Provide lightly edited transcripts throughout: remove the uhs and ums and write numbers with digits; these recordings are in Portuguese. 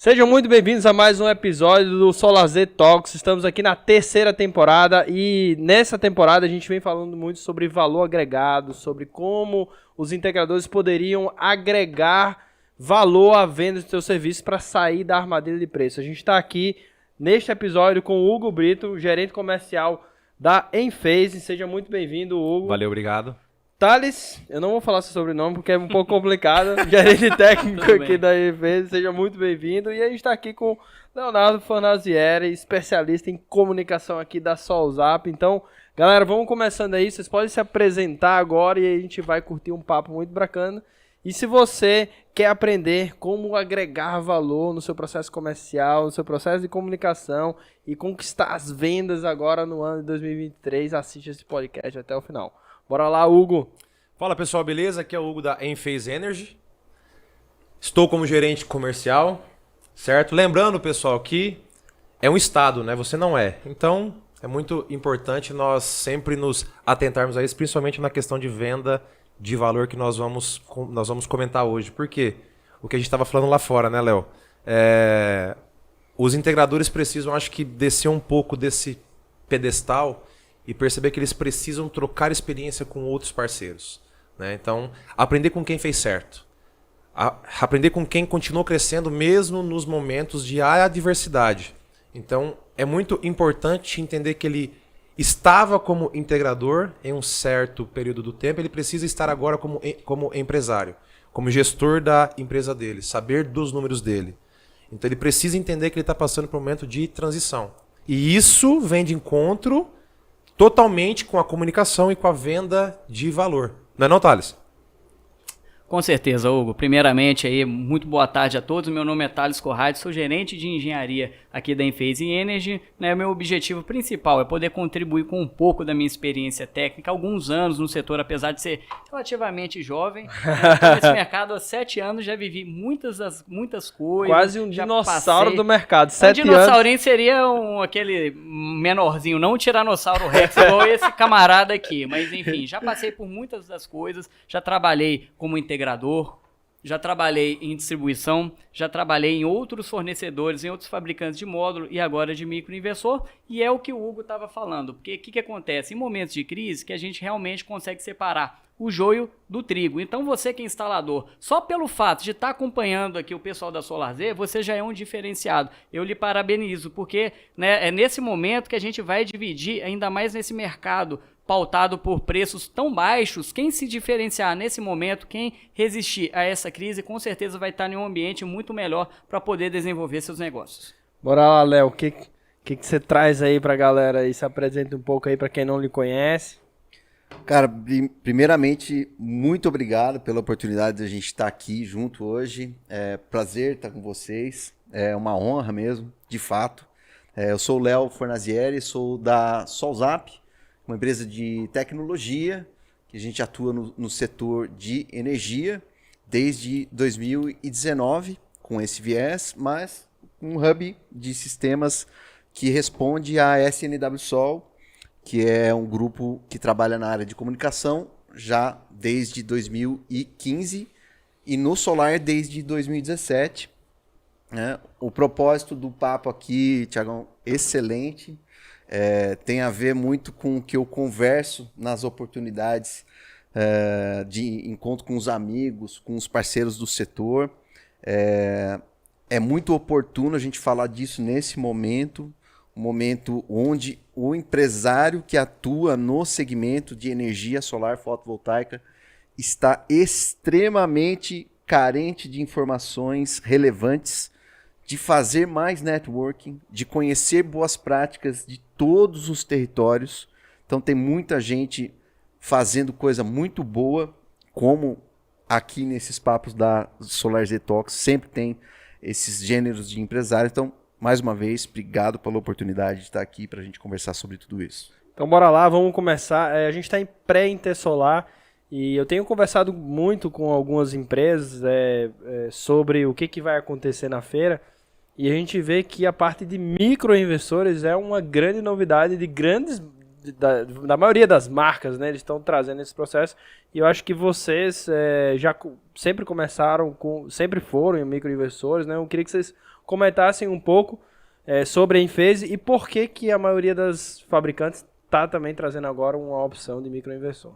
Sejam muito bem-vindos a mais um episódio do SolarZ Talks. Estamos aqui na terceira temporada e nessa temporada a gente vem falando muito sobre valor agregado, sobre como os integradores poderiam agregar valor à venda dos seus serviços para sair da armadilha de preço. A gente está aqui neste episódio com o Hugo Brito, gerente comercial da Enphase. Seja muito bem-vindo, Hugo. Valeu, obrigado. Thales, eu não vou falar seu sobrenome porque é um pouco complicado, gerente técnico aqui da Enphase, seja muito bem-vindo. E a gente está aqui com Leonardo Fornazieri, especialista em comunicação aqui da Solzap. Então, galera, vamos começando aí, vocês podem se apresentar agora e a gente vai curtir um papo muito bacana. E se você quer aprender como agregar valor no seu processo comercial, no seu processo de comunicação e conquistar as vendas agora no ano de 2023, assiste esse podcast até o final. Bora lá, Hugo. Fala, pessoal, beleza? Aqui é o Hugo da Enphase Energy. Estou como gerente comercial, certo? Lembrando, pessoal, que é um estado, né? Você não é. Então, é muito importante nós sempre nos atentarmos a isso, principalmente na questão de venda de valor que nós vamos comentar hoje. Por quê? O que a gente estava falando lá fora, né, Léo? Os integradores precisam, acho que, descer um pouco desse pedestal e perceber que eles precisam trocar experiência com outros parceiros, né? Então, aprender com quem fez certo. Aprender com quem continuou crescendo mesmo nos momentos de adversidade. Então, é muito importante entender que ele estava como integrador em um certo período do tempo, ele precisa estar agora como empresário, como gestor da empresa dele, saber dos números dele. Então, ele precisa entender que ele está passando por um momento de transição. E isso vem de encontro totalmente com a comunicação e com a venda de valor. Não é não, Thales? Com certeza, Hugo. Primeiramente, aí, muito boa tarde a todos. Meu nome é Thales Corrade, sou gerente de engenharia aqui da Enphase Energy. Meu objetivo principal é poder contribuir com um pouco da minha experiência técnica. Alguns anos no setor, apesar de ser relativamente jovem. Nesse mercado há 7 anos, já vivi muitas coisas. Quase um dinossauro do mercado. 7 anos. Um dinossaurinho seria aquele menorzinho, não um tiranossauro rex, igual esse camarada aqui. Mas enfim, já passei por muitas das coisas. Já trabalhei como integrador, já trabalhei em distribuição, já trabalhei em outros fornecedores, em outros fabricantes de módulo e agora de microinversor, e é o que o Hugo estava falando, porque o que acontece? Em momentos de crise que a gente realmente consegue separar o joio do trigo. Então você que é instalador, só pelo fato de estar acompanhando aqui o pessoal da SolarZ, você já é um diferenciado. Eu lhe parabenizo, porque é nesse momento que a gente vai dividir, ainda mais nesse mercado pautado por preços tão baixos, quem se diferenciar nesse momento, quem resistir a essa crise, com certeza vai estar em um ambiente muito melhor para poder desenvolver seus negócios. Bora lá, Léo, o que você traz aí pra galera aí? Se apresenta um pouco aí para quem não lhe conhece. Cara, primeiramente, muito obrigado pela oportunidade de a gente estar aqui junto hoje. É prazer estar com vocês, é uma honra mesmo, de fato. Eu sou o Léo Fornazieri, sou da Solzap, uma empresa de tecnologia, que a gente atua no setor de energia desde 2019, com esse viés, mas um hub de sistemas que responde à SNW Sol, que é um grupo que trabalha na área de comunicação já desde 2015 e no solar desde 2017. Né? O propósito do papo aqui, Thiagão, excelente. Tem a ver muito com o que eu converso nas oportunidades de encontro com os amigos, com os parceiros do setor. É muito oportuno a gente falar disso nesse momento, um momento onde o empresário que atua no segmento de energia solar fotovoltaica está extremamente carente de informações relevantes, de fazer mais networking, de conhecer boas práticas de todos os territórios. Então tem muita gente fazendo coisa muito boa, como aqui nesses papos da SolarZ Talks, sempre tem esses gêneros de empresários. Então, mais uma vez, obrigado pela oportunidade de estar aqui para a gente conversar sobre tudo isso. Então bora lá, vamos começar. A gente está em pré-intersolar e eu tenho conversado muito com algumas empresas sobre o que vai acontecer na feira. E a gente vê que a parte de microinversores é uma grande novidade de grandes, da maioria das marcas, né? Eles estão trazendo esse processo. E eu acho que vocês já sempre começaram, sempre foram microinversores, né? Eu queria que vocês comentassem um pouco sobre a Enphase e por que a maioria das fabricantes está também trazendo agora uma opção de microinversor.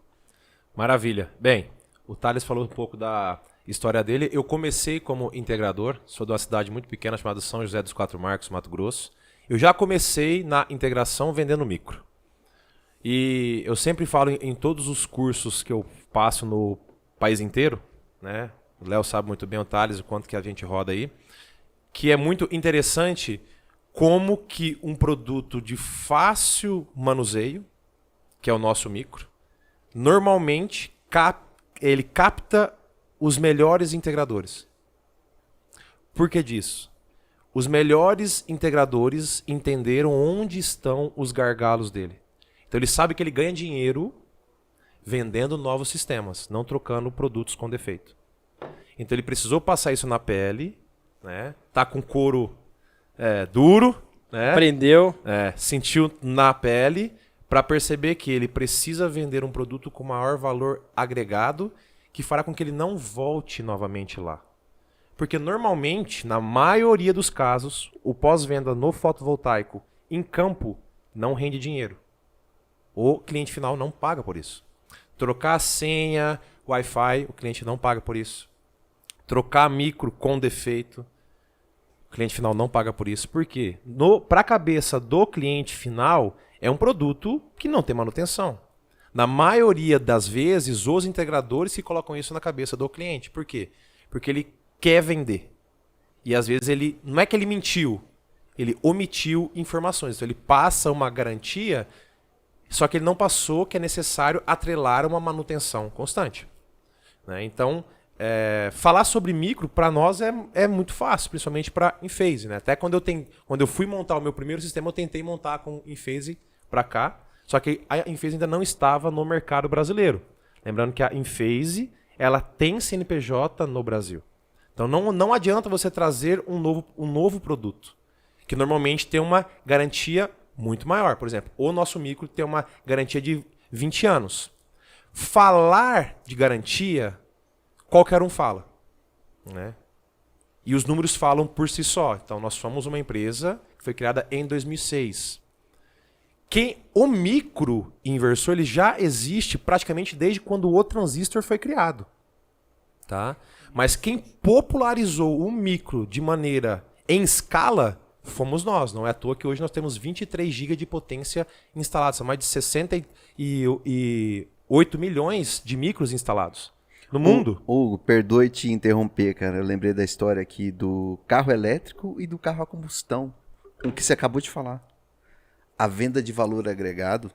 Maravilha. Bem, o Thales falou um pouco da história dele. Eu comecei como integrador, sou de uma cidade muito pequena chamada São José dos Quatro Marcos, Mato Grosso. Eu já comecei na integração vendendo micro. E eu sempre falo em todos os cursos que eu passo no país inteiro, né? O Léo sabe muito bem, o Thales, o quanto que a gente roda aí, que é muito interessante como que um produto de fácil manuseio, que é o nosso micro, normalmente ele capta os melhores integradores. Por que disso? Os melhores integradores entenderam onde estão os gargalos dele. Então ele sabe que ele ganha dinheiro vendendo novos sistemas, não trocando produtos com defeito. Então ele precisou passar isso na pele, né? Tá com couro duro, né? Aprendeu. Sentiu na pele para perceber que ele precisa vender um produto com maior valor agregado que fará com que ele não volte novamente lá. Porque normalmente, na maioria dos casos, o pós-venda no fotovoltaico em campo não rende dinheiro. O cliente final não paga por isso. Trocar a senha, Wi-Fi, o cliente não paga por isso. Trocar micro com defeito, o cliente final não paga por isso. Por quê? Para a cabeça do cliente final, é um produto que não tem manutenção. Na maioria das vezes, os integradores que colocam isso na cabeça do cliente. Por quê? Porque ele quer vender. E às vezes ele não é que ele mentiu, ele omitiu informações. Então ele passa uma garantia, só que ele não passou que é necessário atrelar uma manutenção constante. Né? Então, falar sobre micro, para nós, é muito fácil, principalmente para Enphase. Né? Até quando eu fui montar o meu primeiro sistema, eu tentei montar com Enphase para cá, só que a Enphase ainda não estava no mercado brasileiro. Lembrando que a Enphase ela tem CNPJ no Brasil. Então não adianta você trazer um novo produto, que normalmente tem uma garantia muito maior. Por exemplo, o nosso micro tem uma garantia de 20 anos. Falar de garantia, qualquer um fala. Né? E os números falam por si só. Então nós somos uma empresa que foi criada em 2006. O microinversor ele já existe praticamente desde quando o transistor foi criado. Tá? Mas quem popularizou o micro de maneira em escala fomos nós. Não é à toa que hoje nós temos 23 GB de potência instalados. São mais de 68 milhões de micros instalados no mundo. Hugo, perdoe te interromper, cara. Eu lembrei da história aqui do carro elétrico e do carro a combustão. O que você acabou de falar. A venda de valor agregado,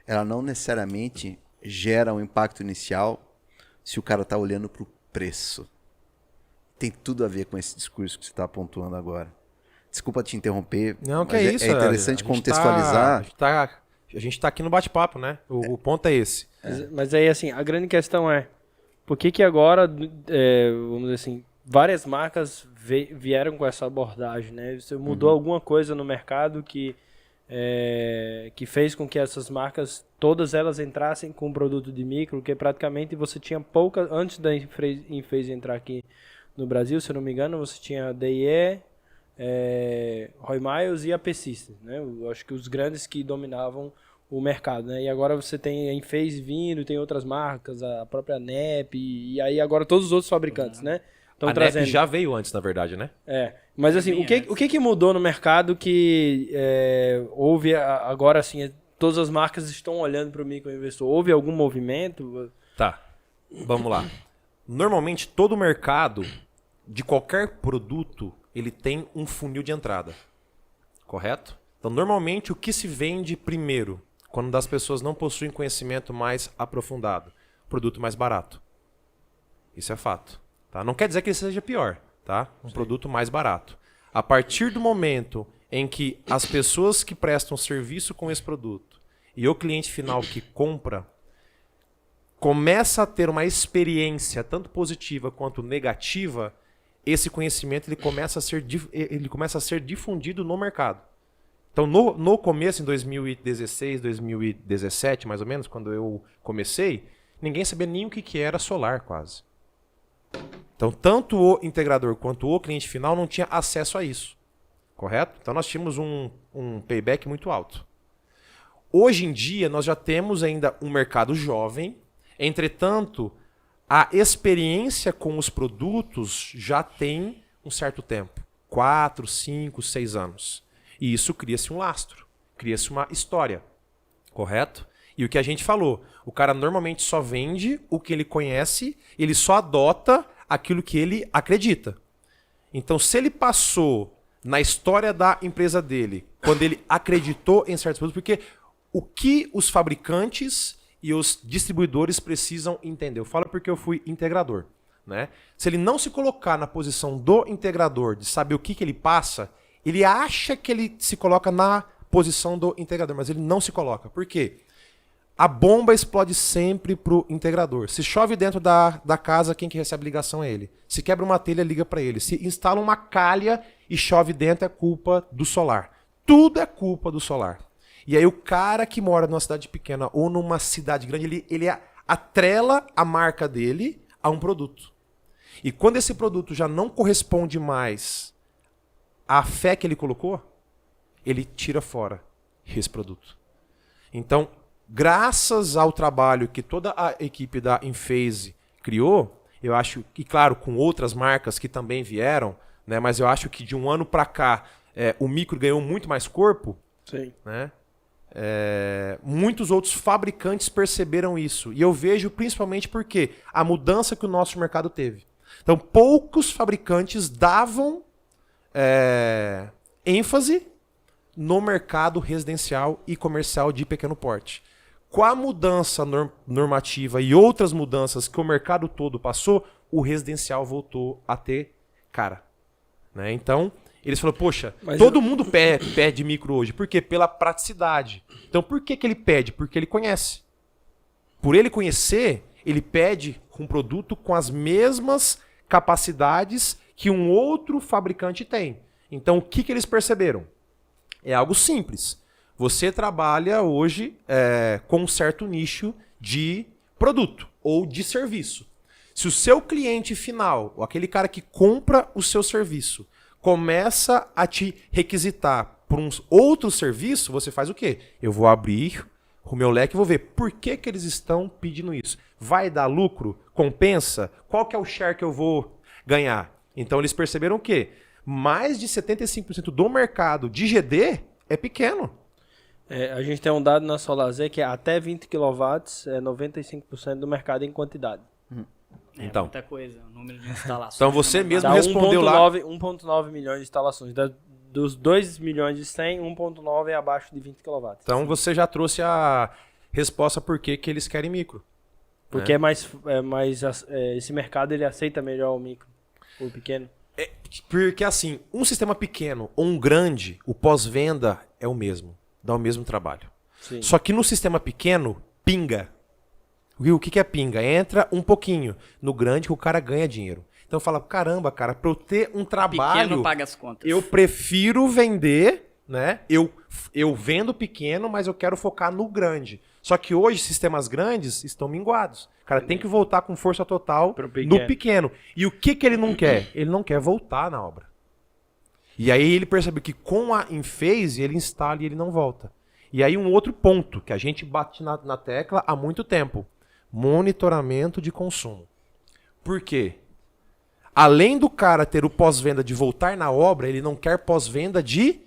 ela não necessariamente gera um impacto inicial se o cara está olhando para o preço. Tem tudo a ver com esse discurso que você está pontuando agora. Desculpa te interromper, não, que mas é isso. É interessante contextualizar. A gente está aqui no bate-papo, né? O ponto é esse. Mas aí, assim, a grande questão é, por que agora, vamos dizer assim, várias marcas vieram com essa abordagem, né? Você mudou alguma coisa no mercado que fez com que essas marcas, todas elas entrassem com um produto de micro, que praticamente você tinha poucas, antes da Enphase entrar aqui no Brasil, se eu não me engano, você tinha a DIE, Roy Miles e a P-Systems, né? Eu acho que os grandes que dominavam o mercado, né? E agora você tem a Enphase vindo, tem outras marcas, a própria NEP, e aí agora todos os outros fabricantes, né? A NEP já veio antes, na verdade, né? Mas assim, o que mudou no mercado que houve agora, assim, todas as marcas estão olhando para o microinvestor? Houve algum movimento? Tá, vamos lá. Normalmente, todo mercado, de qualquer produto, ele tem um funil de entrada, correto? Então, normalmente, o que se vende primeiro, quando as pessoas não possuem conhecimento mais aprofundado? Produto mais barato. Isso é fato. Tá? Não quer dizer que ele seja pior, tá? Um produto mais barato. A partir do momento em que as pessoas que prestam serviço com esse produto e o cliente final que compra começa a ter uma experiência tanto positiva quanto negativa, esse conhecimento ele começa a ser difundido no mercado. Então, no começo, em 2016, 2017, mais ou menos, quando eu comecei, ninguém sabia nem o que era solar, quase. Então, tanto o integrador quanto o cliente final não tinha acesso a isso. Correto? Então, nós tínhamos um payback muito alto. Hoje em dia, nós já temos ainda um mercado jovem. Entretanto, a experiência com os produtos já tem um certo tempo. 4, 5, 6 anos. E isso cria-se um lastro. Cria-se uma história. Correto? E o que a gente falou, o cara normalmente só vende o que ele conhece, ele só adota aquilo que ele acredita. Então, se ele passou na história da empresa dele, quando ele acreditou em certos produtos, porque o que os fabricantes e os distribuidores precisam entender. Eu falo porque eu fui integrador. Né? Se ele não se colocar na posição do integrador, de saber o que ele passa, ele acha que ele se coloca na posição do integrador, mas ele não se coloca. Por quê? A bomba explode sempre pro integrador. Se chove dentro da casa, quem que recebe ligação é ele. Se quebra uma telha, liga para ele. Se instala uma calha e chove dentro, é culpa do solar. Tudo é culpa do solar. E aí o cara que mora numa cidade pequena ou numa cidade grande, ele atrela a marca dele a um produto. E quando esse produto já não corresponde mais à fé que ele colocou, ele tira fora esse produto. Então, graças ao trabalho que toda a equipe da Enphase criou, eu acho, e claro, com outras marcas que também vieram, né, mas eu acho que de um ano para cá o micro ganhou muito mais corpo. Sim. Né? Muitos outros fabricantes perceberam isso. E eu vejo principalmente porque a mudança que o nosso mercado teve. Então, poucos fabricantes davam ênfase no mercado residencial e comercial de pequeno porte. Com a mudança normativa e outras mudanças que o mercado todo passou, o residencial voltou a ter cara. Né? Então, eles falaram, poxa, todo mundo pede micro hoje. Por quê? Pela praticidade. Então, por que ele pede? Porque ele conhece. Por ele conhecer, ele pede um produto com as mesmas capacidades que um outro fabricante tem. Então, o que eles perceberam? É algo simples. Você trabalha hoje com um certo nicho de produto ou de serviço. Se o seu cliente final, ou aquele cara que compra o seu serviço, começa a te requisitar por um outro serviço, você faz o quê? Eu vou abrir o meu leque e vou ver por que eles estão pedindo isso. Vai dar lucro? Compensa? Qual que é o share que eu vou ganhar? Então eles perceberam o quê? Mais de 75% do mercado de GD é pequeno. A gente tem um dado na SolarZ que é até 20 kW é 95% do mercado em quantidade. Então, muita coisa, o número de instalações. Então você mesmo Dá respondeu lá. 1,9 milhões de instalações. Dos 2 milhões de 100, 1,9 é abaixo de 20 kW. Então você já trouxe a resposta por que eles querem micro. Porque esse mercado ele aceita melhor o micro, o pequeno. Porque assim, um sistema pequeno ou um grande, o pós-venda é o mesmo. Dá o mesmo trabalho. Sim. Só que no sistema pequeno, pinga. O que é pinga? Entra um pouquinho. No grande, que o cara ganha dinheiro. Então fala, caramba, cara, para eu ter um trabalho, pequeno paga as contas. Eu prefiro vender, né? Eu vendo pequeno, mas eu quero focar no grande. Só que hoje, sistemas grandes estão minguados. O cara tem que voltar com força total no pequeno. E o que ele não quer? Ele não quer voltar na obra. E aí ele percebe que com a Enphase, ele instala e ele não volta. E aí um outro ponto que a gente bate na tecla há muito tempo. Monitoramento de consumo. Por quê? Além do cara ter o pós-venda de voltar na obra, ele não quer pós-venda de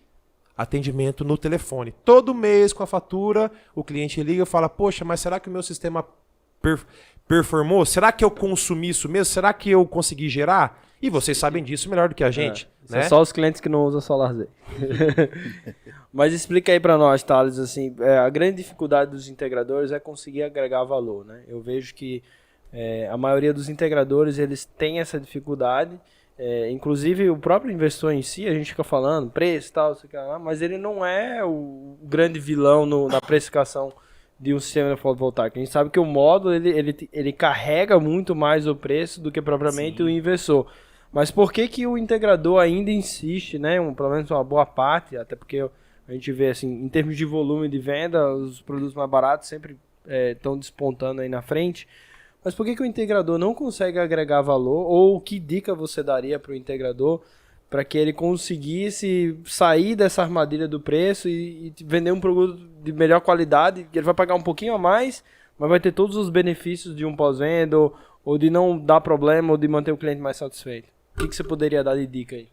atendimento no telefone. Todo mês com a fatura, o cliente liga e fala, poxa, mas será que o meu sistema performou? Será que eu consumi isso mesmo? Será que eu consegui gerar? E vocês sabem disso melhor do que a gente. Né? São só os clientes que não usam SolarZ. Mas explica aí para nós, Thales, assim, a grande dificuldade dos integradores é conseguir agregar valor, né? Eu vejo que a maioria dos integradores, eles têm essa dificuldade, inclusive o próprio investidor em si, a gente fica falando preço e tal, mas ele não é o grande vilão na precificação de um sistema fotovoltaico. A gente sabe que o módulo, ele carrega muito mais o preço do que propriamente o inversor. Mas por que o integrador ainda insiste, né? Pelo menos uma boa parte, até porque a gente vê assim, em termos de volume de venda, os produtos mais baratos sempre estão despontando aí na frente. Mas por que o integrador não consegue agregar valor? Ou que dica você daria para o integrador para que ele conseguisse sair dessa armadilha do preço e vender um produto de melhor qualidade, que ele vai pagar um pouquinho a mais, mas vai ter todos os benefícios de um pós-venda, ou de não dar problema, ou de manter o cliente mais satisfeito? O que você poderia dar de dica aí?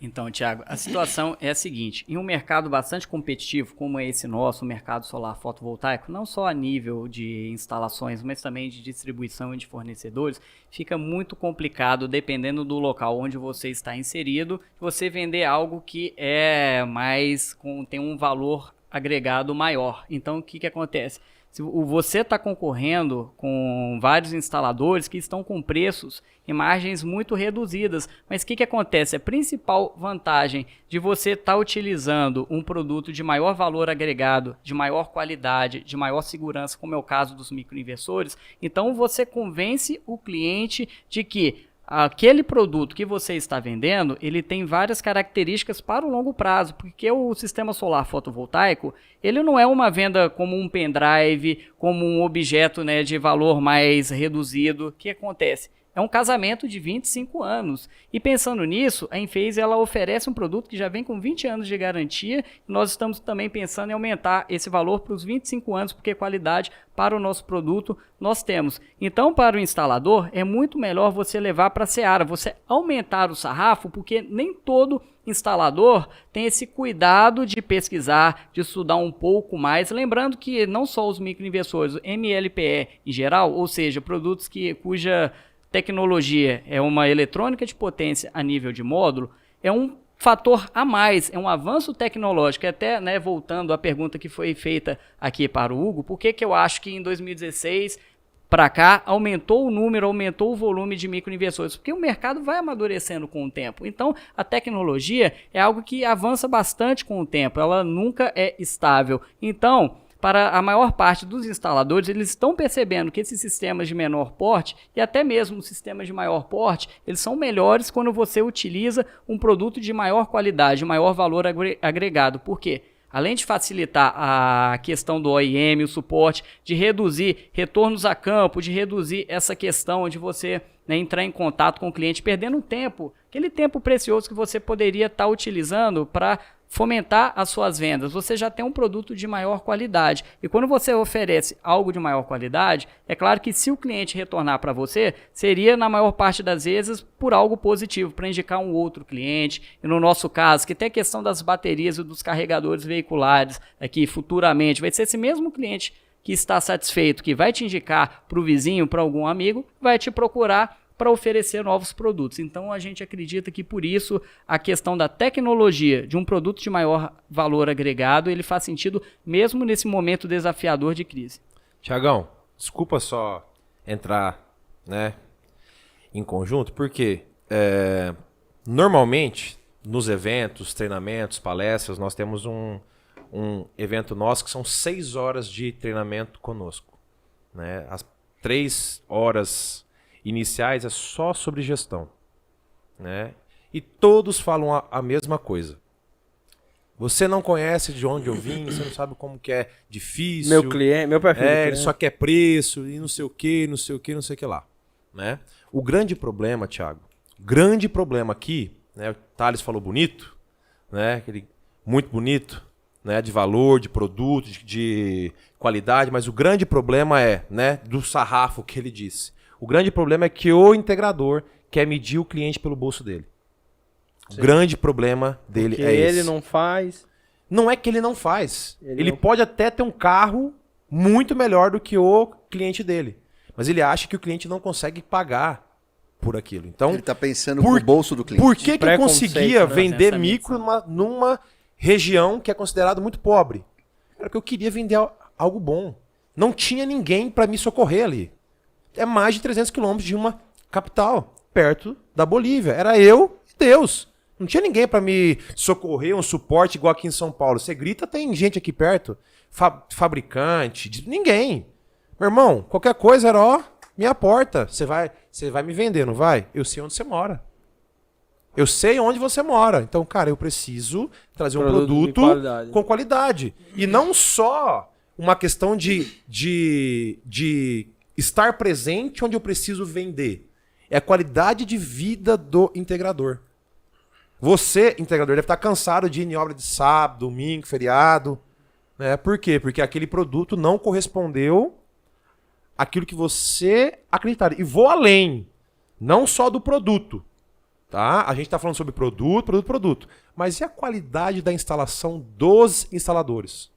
Então, Thiago, a situação é a seguinte: em um mercado bastante competitivo como é esse nosso, o mercado solar fotovoltaico, não só a nível de instalações, mas também de distribuição e de fornecedores, fica muito complicado, dependendo do local onde você está inserido, você vender algo que é mais, tem um valor agregado maior. Então, o que acontece? Se você está concorrendo com vários instaladores que estão com preços e margens muito reduzidas, mas o que acontece? A principal vantagem de você estar utilizando um produto de maior valor agregado, de maior qualidade, de maior segurança, como é o caso dos microinversores, então você convence o cliente de que aquele produto que você está vendendo, ele tem várias características para o longo prazo, porque o sistema solar fotovoltaico, ele não é uma venda como um pendrive, como um objeto, né, de valor mais reduzido. O que acontece? É um casamento de 25 anos. E pensando nisso, a Enphase ela oferece um produto que já vem com 20 anos de garantia. E nós estamos também pensando em aumentar esse valor para os 25 anos, porque qualidade para o nosso produto nós temos. Então, para o instalador, é muito melhor você levar para a seara, você aumentar o sarrafo, porque nem todo instalador tem esse cuidado de pesquisar, de estudar um pouco mais. Lembrando que não só os microinversores, o MLPE em geral, ou seja, produtos cuja tecnologia é uma eletrônica de potência a nível de módulo, é um fator a mais, é um avanço tecnológico. Até, né, voltando à pergunta que foi feita aqui para o Hugo, por que eu acho que em 2016 para cá aumentou o número, aumentou o volume de microinversores? Porque o mercado vai amadurecendo com o tempo. Então, a tecnologia é algo que avança bastante com o tempo, ela nunca é estável. Então, para a maior parte dos instaladores, eles estão percebendo que esses sistemas de menor porte e até mesmo os sistemas de maior porte, eles são melhores quando você utiliza um produto de maior qualidade, maior valor agregado. Por quê? Além de facilitar a questão do OEM, o suporte, de reduzir retornos a campo, de reduzir essa questão de você, né, entrar em contato com o cliente, perdendo tempo, aquele tempo precioso que você poderia estar utilizando para fomentar as suas vendas, você já tem um produto de maior qualidade. E quando você oferece algo de maior qualidade, é claro que se o cliente retornar para você, seria na maior parte das vezes por algo positivo, para indicar um outro cliente. E no nosso caso, que tem a questão das baterias e dos carregadores veiculares, aqui futuramente, vai ser esse mesmo cliente que está satisfeito, que vai te indicar para o vizinho, para algum amigo, vai te procurar para oferecer novos produtos. Então a gente acredita que por isso a questão da tecnologia de um produto de maior valor agregado, ele faz sentido mesmo nesse momento desafiador de crise. Tiagão, desculpa só entrar, né, em conjunto, porque normalmente nos eventos, treinamentos, palestras, nós temos um evento nosso que são 6 horas de treinamento conosco, né? As 3 horas iniciais é só sobre gestão, né? E todos falam a mesma coisa. Você não conhece de onde eu vim, você não sabe como que é difícil. Meu cliente, meu perfil. Ele só quer preço e não sei o que, não sei o que, não sei o que lá, né? O grande problema, Thiago, grande problema aqui, né? O Thales falou bonito, né? Aquele muito bonito, né? De valor, de produto, de qualidade, mas o grande problema é, né? Do sarrafo que ele disse. O grande problema é que o integrador quer medir o cliente pelo bolso dele. Sim. O grande problema dele porque é esse. Ele não faz. Não é que ele não faz. Ele pode até ter um carro muito melhor do que o cliente dele. Mas ele acha que o cliente não consegue pagar por aquilo. Então, ele está pensando no bolso do cliente. Por que eu conseguia vender Pensamento. micro numa região que é considerada muito pobre? Era porque eu queria vender algo bom. Não tinha ninguém para me socorrer ali. É mais de 300 quilômetros de uma capital, perto da Bolívia. Era eu e Deus. Não tinha ninguém para me socorrer, um suporte igual aqui em São Paulo. Você grita, tem gente aqui perto. Fabricante, ninguém. Meu irmão, qualquer coisa era, minha porta. Você vai me vender, não vai? Eu sei onde você mora. Eu sei onde você mora. Então, cara, eu preciso trazer um produto com qualidade. E não só uma questão de estar presente onde eu preciso vender. É a qualidade de vida do integrador. Você, integrador, deve estar cansado de ir em obra de sábado, domingo, feriado. Né? Por quê? Porque aquele produto não correspondeu àquilo que você acreditava. E vou além. Não só do produto. Tá? A gente está falando sobre produto. Mas e a qualidade da instalação dos instaladores?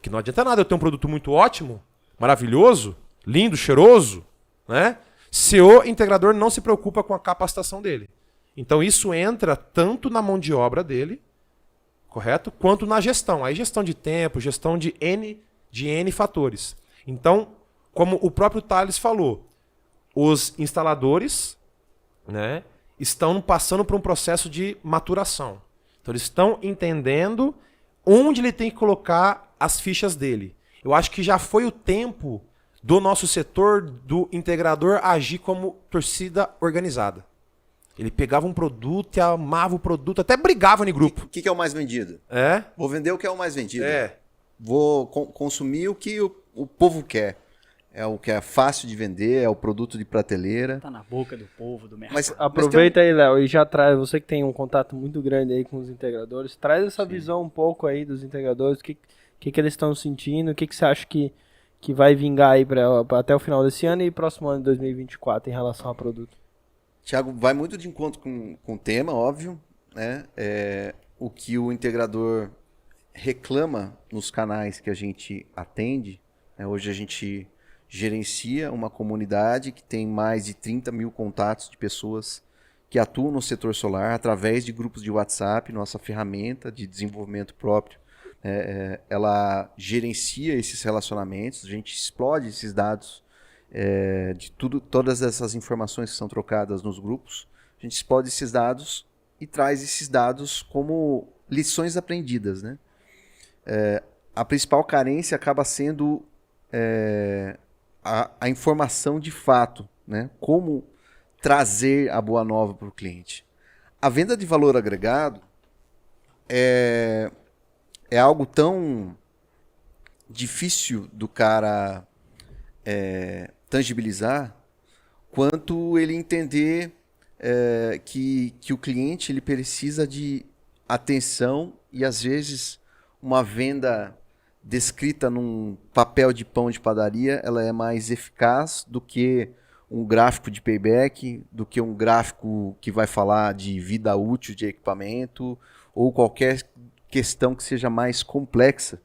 Que não adianta nada eu ter um produto muito ótimo, maravilhoso, lindo, cheiroso, né? Se o integrador não se preocupa com a capacitação dele. Então isso entra tanto na mão de obra dele, correto? Quanto na gestão. Aí gestão de tempo, gestão de N fatores. Então, como o próprio Thales falou, os instaladores, né, estão passando por um processo de maturação. Então eles estão entendendo onde ele tem que colocar as fichas dele. Eu acho que já foi o tempo do nosso setor, do integrador, agir como torcida organizada. Ele pegava um produto e amava o produto, até brigava no grupo. O que é o mais vendido? É? Vou vender o que é o mais vendido. É. Vou consumir o que o povo quer. É o que é fácil de vender, é o produto de prateleira. Tá na boca do povo, do mercado. Mas Aproveita aí, Léo, e já traz, você que tem um contato muito grande aí com os integradores, traz essa visão um pouco aí dos integradores, o que eles estão sentindo, o que você acha que vai vingar aí até o final desse ano e próximo ano de 2024 em relação ao produto. Thiago, vai muito de encontro com o tema, óbvio, né? O que o integrador reclama nos canais que a gente atende, né? Hoje a gente gerencia uma comunidade que tem mais de 30 mil contatos de pessoas que atuam no setor solar através de grupos de WhatsApp, nossa ferramenta de desenvolvimento próprio. Ela gerencia esses relacionamentos, a gente explode esses dados de todas essas informações que são trocadas nos grupos, a gente explode esses dados e traz esses dados como lições aprendidas, né? A principal carência acaba sendo a informação de fato, né? Como trazer a boa nova para o cliente. A venda de valor agregado é algo tão difícil do cara tangibilizar quanto ele entender que o cliente ele precisa de atenção e às vezes uma venda descrita num papel de pão de padaria ela é mais eficaz do que um gráfico de payback, do que um gráfico que vai falar de vida útil de equipamento ou qualquer questão que seja mais complexa,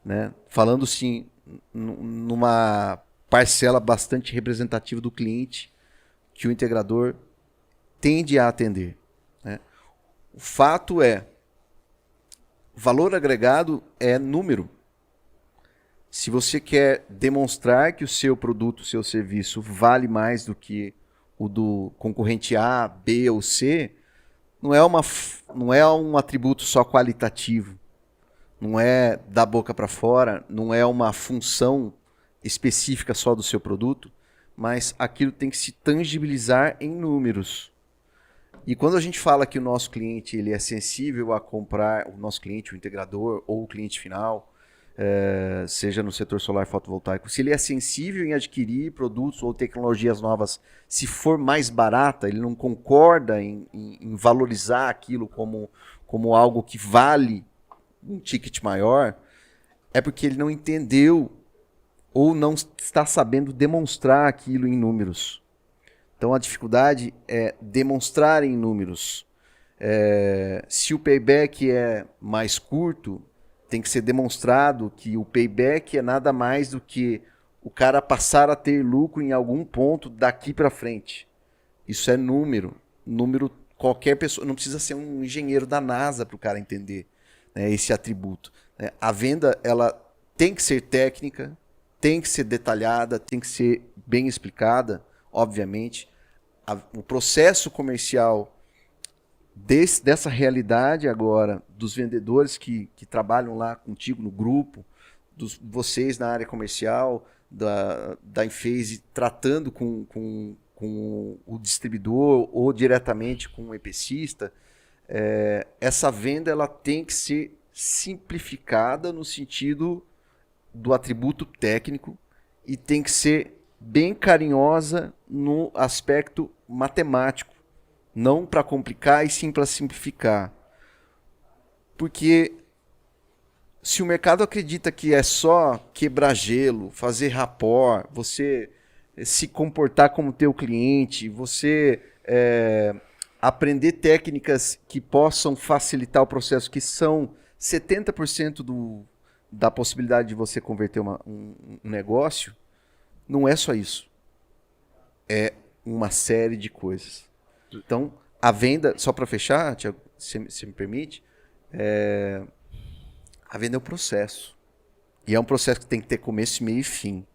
né? Falando sim numa parcela bastante representativa do cliente que o integrador tende a atender, né? O fato é, valor agregado é número. Se você quer demonstrar que o seu produto, o seu serviço vale mais do que o do concorrente A, B ou C, não é um atributo só qualitativo, não é da boca para fora, não é uma função específica só do seu produto, mas aquilo tem que se tangibilizar em números. E quando a gente fala que o nosso cliente ele é sensível a comprar, o nosso cliente, o integrador ou o cliente final, seja no setor solar fotovoltaico, se ele é sensível em adquirir produtos ou tecnologias novas, se for mais barata, ele não concorda em valorizar aquilo como algo que vale um ticket maior, é porque ele não entendeu ou não está sabendo demonstrar aquilo em números. Então a dificuldade é demonstrar em números. Se o payback é mais curto, tem que ser demonstrado que o payback é nada mais do que o cara passar a ter lucro em algum ponto daqui para frente. Isso é número. Número, qualquer pessoa, não precisa ser um engenheiro da NASA para o cara entender, né, esse atributo. A venda ela tem que ser técnica, tem que ser detalhada, tem que ser bem explicada, obviamente. O processo comercial dessa realidade agora, dos vendedores que trabalham lá contigo no grupo, vocês na área comercial, da Enphase tratando com o distribuidor ou diretamente com o EPCista, essa venda ela tem que ser simplificada no sentido do atributo técnico e tem que ser bem carinhosa no aspecto matemático. Não para complicar e sim para simplificar. Porque se o mercado acredita que é só quebrar gelo, fazer rapport, você se comportar como teu cliente, você aprender técnicas que possam facilitar o processo, que são 70% da possibilidade de você converter um negócio, não é só isso. É uma série de coisas. Então, a venda, só para fechar, Thiago, se me permite, a venda é um processo. E é um processo que tem que ter começo, meio e fim.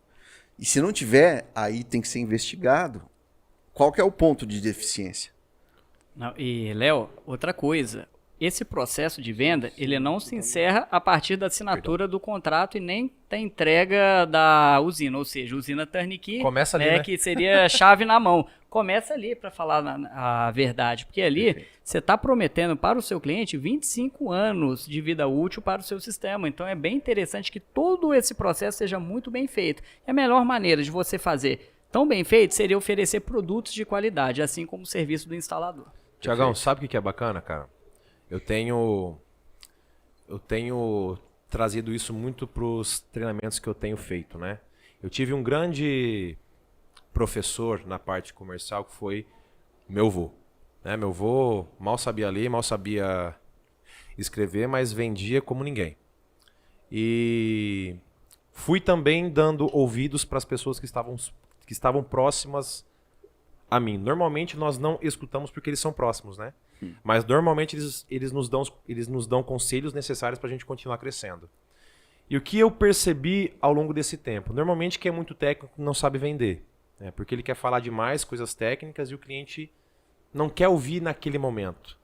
E se não tiver, aí tem que ser investigado. Qual que é o ponto de deficiência? Não, e, Léo, outra coisa. Esse processo de venda, ele não se encerra a partir da assinatura do contrato e nem da entrega da usina. Ou seja, usina turnkey, Começa ali, né? que seria chave na mão. Começa ali, para falar a verdade. Porque ali você está prometendo para o seu cliente 25 anos de vida útil para o seu sistema. Então é bem interessante que todo esse processo seja muito bem feito. E a melhor maneira de você fazer tão bem feito seria oferecer produtos de qualidade, assim como o serviço do instalador. Tiagão, sabe o que é bacana, cara? Eu tenho trazido isso muito para os treinamentos que eu tenho feito, né? Eu tive um grande professor na parte comercial que foi meu avô. Né? Meu avô mal sabia ler, mal sabia escrever, mas vendia como ninguém. E fui também dando ouvidos para as pessoas que estavam próximas a mim. Normalmente nós não escutamos porque eles são próximos, né? Mas normalmente eles nos dão conselhos necessários para a gente continuar crescendo. E o que eu percebi ao longo desse tempo? Normalmente quem é muito técnico não sabe vender, né? Porque ele quer falar demais coisas técnicas e o cliente não quer ouvir naquele momento.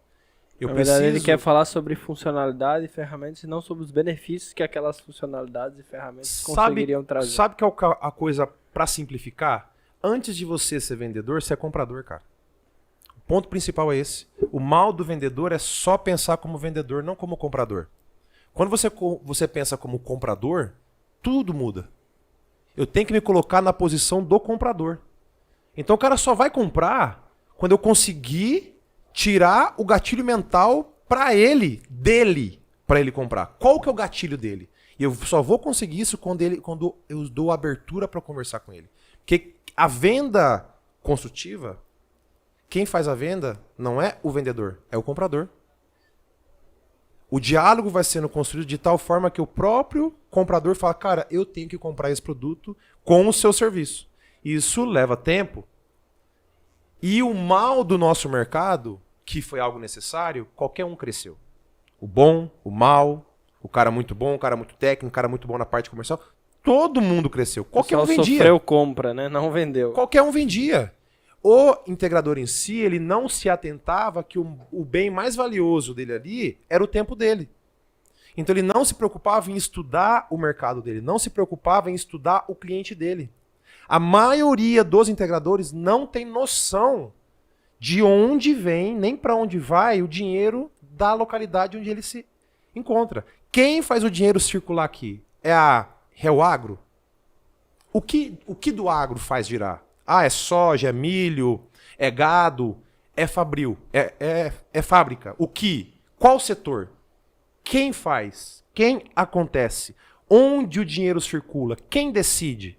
Na verdade, ele quer falar sobre funcionalidade e ferramentas e não sobre os benefícios que aquelas funcionalidades e ferramentas conseguiriam trazer. Sabe que é a coisa para simplificar? Antes de você ser vendedor, você é comprador, cara. O ponto principal é esse. O mal do vendedor é só pensar como vendedor, não como comprador. Quando você pensa como comprador, tudo muda. Eu tenho que me colocar na posição do comprador. Então o cara só vai comprar quando eu conseguir tirar o gatilho mental para ele comprar. Qual que é o gatilho dele? E eu só vou conseguir isso quando eu dou abertura para conversar com ele. Porque a venda construtiva, quem faz a venda não é o vendedor, é o comprador. O diálogo vai sendo construído de tal forma que o próprio comprador fala, cara, eu tenho que comprar esse produto com o seu serviço. Isso leva tempo. E o mal do nosso mercado, que foi algo necessário, qualquer um cresceu. O bom, o mal, o cara muito bom, o cara muito técnico, o cara muito bom na parte comercial. Todo mundo cresceu. Qualquer um vendia. Sofreu compra, né? Não vendeu. Qualquer um vendia. O integrador em si, ele não se atentava que o bem mais valioso dele ali era o tempo dele. Então ele não se preocupava em estudar o mercado dele, não se preocupava em estudar o cliente dele. A maioria dos integradores não tem noção de onde vem, nem para onde vai o dinheiro da localidade onde ele se encontra. Quem faz o dinheiro circular aqui? É o agro? O que do agro faz girar? É soja, é milho, é gado, é fabril, é fábrica. O que? Qual setor? Quem faz? Quem acontece? Onde o dinheiro circula? Quem decide?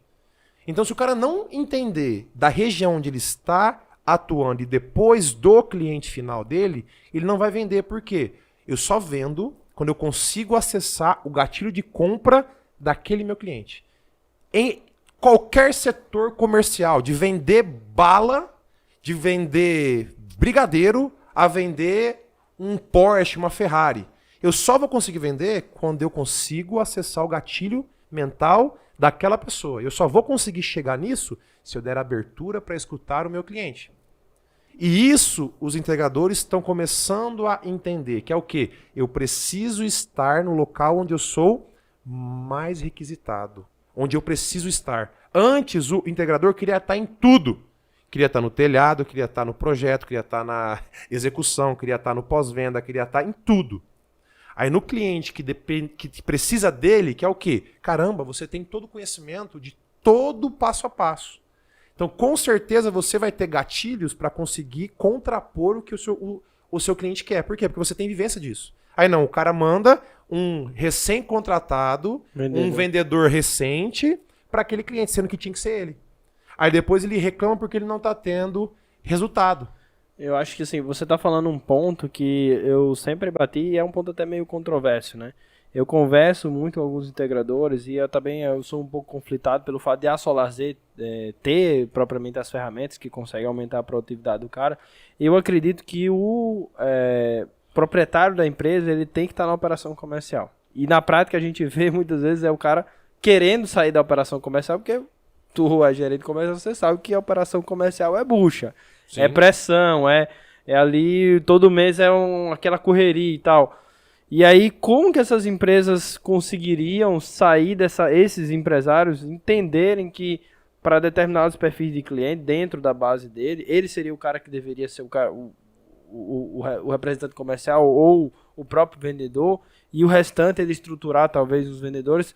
Então, se o cara não entender da região onde ele está atuando e depois do cliente final dele, ele não vai vender. Por quê? Eu só vendo quando eu consigo acessar o gatilho de compra daquele meu cliente. Em qualquer setor comercial, de vender bala, de vender brigadeiro, a vender um Porsche, uma Ferrari. Eu só vou conseguir vender quando eu consigo acessar o gatilho mental daquela pessoa. Eu só vou conseguir chegar nisso se eu der abertura para escutar o meu cliente. E isso os integradores estão começando a entender, que é o quê? Eu preciso estar no local onde eu sou mais requisitado, onde eu preciso estar. Antes o integrador queria estar em tudo. Queria estar no telhado, queria estar no projeto, queria estar na execução, queria estar no pós-venda, queria estar em tudo. Aí no cliente que precisa dele, que é o quê? Caramba, você tem todo o conhecimento de todo o passo a passo. Então, com certeza, você vai ter gatilhos para conseguir contrapor o que o seu cliente quer. Por quê? Porque você tem vivência disso. Aí não, o cara manda um recém-contratado, um vendedor recente para aquele cliente, sendo que tinha que ser ele. Aí depois ele reclama porque ele não está tendo resultado. Eu acho que assim, você está falando um ponto que eu sempre bati e é um ponto até meio controverso, né? Eu converso muito com alguns integradores e eu sou um pouco conflitado pelo fato de a SolarZ ter propriamente as ferramentas que conseguem aumentar a produtividade do cara. Eu acredito que o proprietário da empresa ele tem que estar na operação comercial. E na prática a gente vê muitas vezes o cara querendo sair da operação comercial porque tu é gerente comercial, você sabe que a operação comercial é bucha. Sim. É pressão, é ali todo mês aquela correria e tal. E aí, como que essas empresas conseguiriam sair esses empresários entenderem que para determinados perfis de cliente, dentro da base dele, ele seria o cara que deveria ser o representante comercial ou o próprio vendedor, e o restante ele estruturar talvez os vendedores.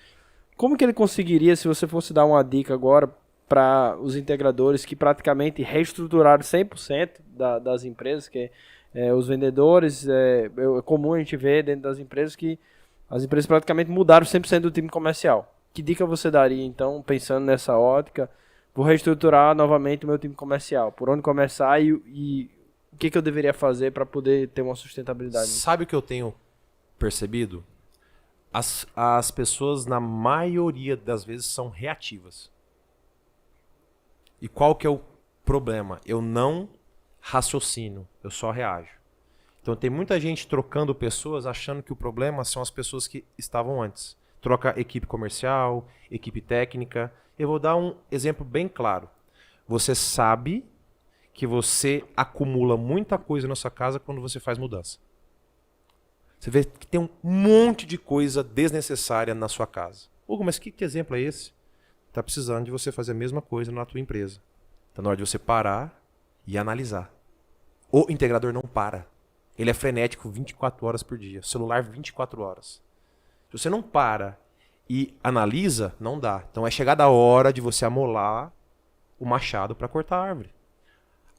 Como que ele conseguiria, se você fosse dar uma dica agora para os integradores que praticamente reestruturaram 100% das empresas, que os vendedores, é comum a gente ver dentro das empresas que as empresas praticamente mudaram 100% do time comercial. Que dica você daria, então, pensando nessa ótica? Vou reestruturar novamente o meu time comercial. Por onde começar e o que eu deveria fazer para poder ter uma sustentabilidade? Sabe o que eu tenho percebido? As pessoas, na maioria das vezes, são reativas. E qual que é o problema? Eu não raciocínio, eu só reajo. Então tem muita gente trocando pessoas achando que o problema são as pessoas que estavam antes. Troca equipe comercial, equipe técnica. Eu vou dar um exemplo bem claro. Você sabe que você acumula muita coisa na sua casa quando você faz mudança. Você vê que tem um monte de coisa desnecessária na sua casa. Hugo, mas que exemplo é esse? Está precisando de você fazer a mesma coisa na tua empresa. Está na hora de você parar e analisar. O integrador não para. Ele é frenético 24 horas por dia. Celular 24 horas. Se você não para e analisa, não dá. Então é chegada a hora de você amolar o machado para cortar a árvore.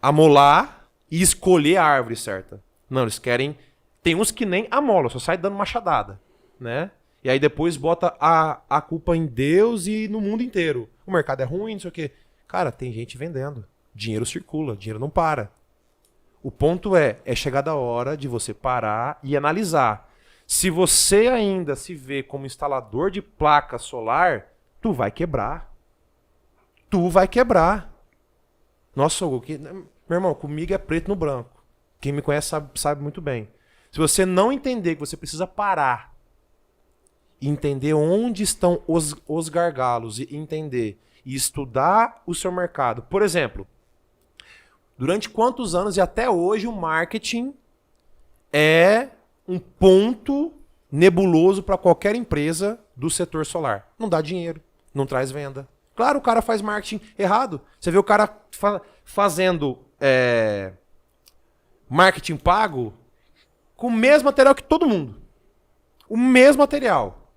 Amolar e escolher a árvore certa. Não, eles querem... Tem uns que nem amolam, só sai dando machadada. Né? E aí depois bota a culpa em Deus e no mundo inteiro. O mercado é ruim, não sei o quê. Cara, tem gente vendendo. Dinheiro circula, dinheiro não para. O ponto é chegada a hora de você parar e analisar. Se você ainda se vê como instalador de placa solar, tu vai quebrar. Tu vai quebrar. Nossa, Hugo, meu irmão, comigo é preto no branco. Quem me conhece sabe muito bem. Se você não entender que você precisa parar e entender onde estão os gargalos e entender e estudar o seu mercado. Por exemplo, durante quantos anos e até hoje o marketing é um ponto nebuloso para qualquer empresa do setor solar? Não dá dinheiro, não traz venda. Claro, o cara faz marketing errado. Você vê o cara fazendo marketing pago com o mesmo material que todo mundo. O mesmo material.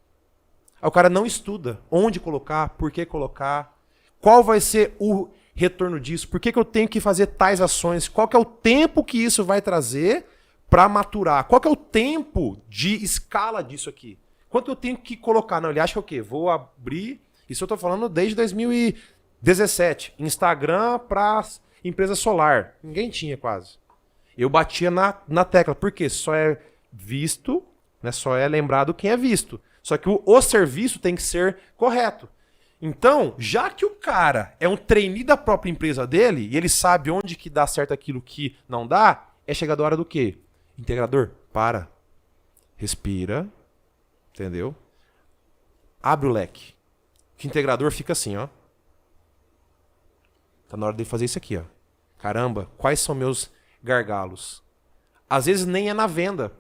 Aí o cara não estuda onde colocar, por que colocar, qual vai ser o retorno disso, por que eu tenho que fazer tais ações, qual que é o tempo que isso vai trazer para maturar, qual que é o tempo de escala disso aqui, quanto eu tenho que colocar. Não, ele acha que é o quê? Vou abrir, isso eu estou falando desde 2017, Instagram para empresa solar, ninguém tinha quase. Eu batia na tecla, porque só é visto, né, só é lembrado quem é visto. Só que o serviço tem que ser correto. Então, já que o cara é um trainee da própria empresa dele, e ele sabe onde que dá certo aquilo que não dá, é chegada a hora do quê? Integrador, para. Respira. Entendeu? Abre o leque. O integrador fica assim, ó. Tá na hora de fazer isso aqui, ó. Caramba, quais são meus gargalos? Às vezes nem é na venda.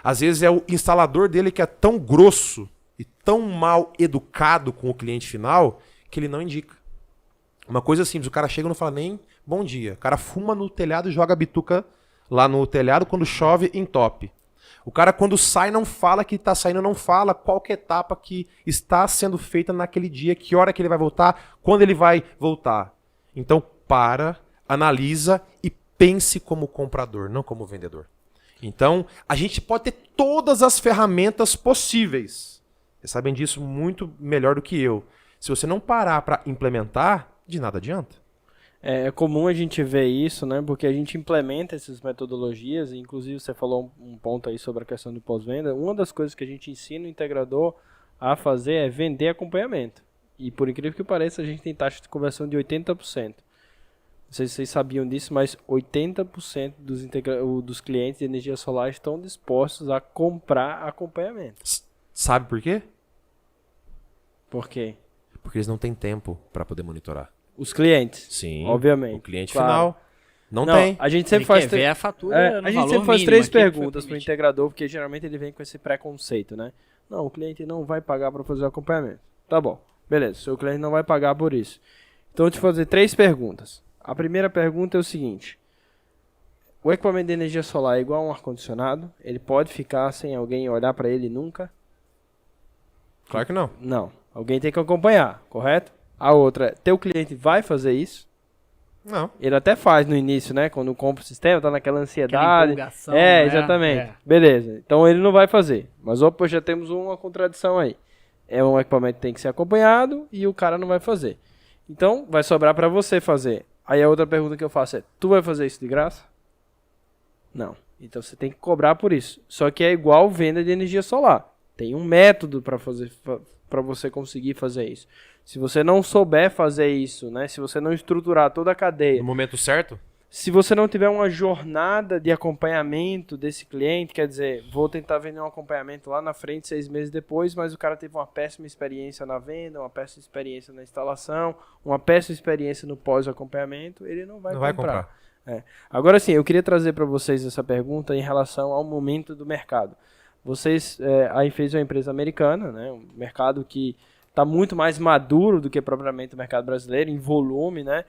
Às vezes é o instalador dele que é tão grosso e tão mal educado com o cliente final que ele não indica. Uma coisa simples, o cara chega e não fala nem bom dia. O cara fuma no telhado e joga a bituca lá no telhado, quando chove, entope. O cara quando sai não fala que está saindo, não fala qual que é a etapa que está sendo feita naquele dia, que hora que ele vai voltar, quando ele vai voltar. Então, analisa e pense como comprador, não como vendedor. Então, a gente pode ter todas as ferramentas possíveis. Vocês sabem disso muito melhor do que eu. Se você não parar para implementar, de nada adianta. É comum a gente ver isso, né? Porque a gente implementa essas metodologias, e inclusive você falou um ponto aí sobre a questão do pós-venda. Uma das coisas que a gente ensina o integrador a fazer é vender acompanhamento. E por incrível que pareça, a gente tem taxa de conversão de 80%. Não sei se vocês sabiam disso, mas 80% dos clientes de energia solar estão dispostos a comprar acompanhamento. Sabe por quê? Por quê? Porque eles não têm tempo para poder monitorar. Os clientes, Sim, obviamente. O cliente claro. final não tem. A gente sempre Ele faz quer ver a fatura no a gente valor sempre faz mínimo, 3 aquilo que foi perguntas para o permitido. integrador, porque geralmente ele vem com esse preconceito, né? Não, o cliente não vai pagar para fazer o acompanhamento. Tá bom, beleza, seu cliente não vai pagar por isso. Então eu te vou fazer 3 perguntas. A primeira pergunta é o seguinte: o equipamento de energia solar é igual a um ar-condicionado? Ele pode ficar sem alguém olhar para ele nunca? Claro que não. Não. Alguém tem que acompanhar, correto? A outra é, teu cliente vai fazer isso? Não. Ele até faz no início, né? Quando compra o sistema, tá naquela Aquela ansiedade. empolgação, né? Exatamente. É. Beleza. Então ele não vai fazer. Mas opa, já temos uma contradição aí. É um equipamento que tem que ser acompanhado e o cara não vai fazer. Então vai sobrar para você fazer. Aí a outra pergunta que eu faço é: tu vai fazer isso de graça? Não. Então você tem que cobrar por isso. Só que é igual venda de energia solar. Tem um método para fazer, para você conseguir fazer isso. Se você não souber fazer isso, né? Se você não estruturar toda a cadeia, No momento certo? se você não tiver uma jornada de acompanhamento desse cliente, quer dizer, vou tentar vender um acompanhamento lá na frente 6 meses depois, mas o cara teve uma péssima experiência na venda, uma péssima experiência na instalação, uma péssima experiência no pós-acompanhamento, ele não vai comprar. Agora sim, eu queria trazer para vocês essa pergunta em relação ao momento do mercado. Vocês, a Enphase é uma empresa americana, né? Um mercado que está muito mais maduro do que propriamente o mercado brasileiro, em volume, né?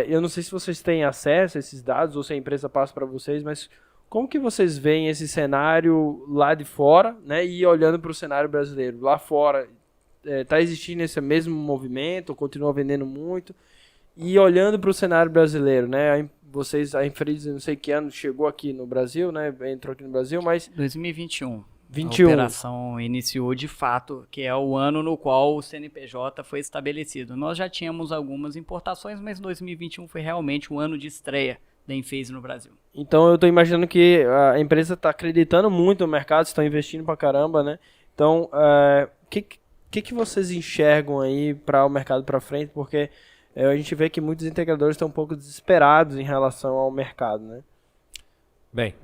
Eu não sei se vocês têm acesso a esses dados ou se a empresa passa para vocês, mas como que vocês veem esse cenário lá de fora, né? E olhando para o cenário brasileiro, lá fora, está existindo esse mesmo movimento, continua vendendo muito? E olhando para o cenário brasileiro, né? A Enphase, não sei que ano, chegou aqui no Brasil, né? Entrou aqui no Brasil, mas 2021. 21. A operação iniciou de fato, que é o ano no qual o CNPJ foi estabelecido. Nós já tínhamos algumas importações, mas 2021 foi realmente o ano de estreia da Enphase no Brasil. Então eu estou imaginando que a empresa está acreditando muito no mercado, está investindo pra caramba, né? Então, o que vocês enxergam aí para o mercado para frente? Porque a gente vê que muitos integradores estão um pouco desesperados em relação ao mercado, né? Bem,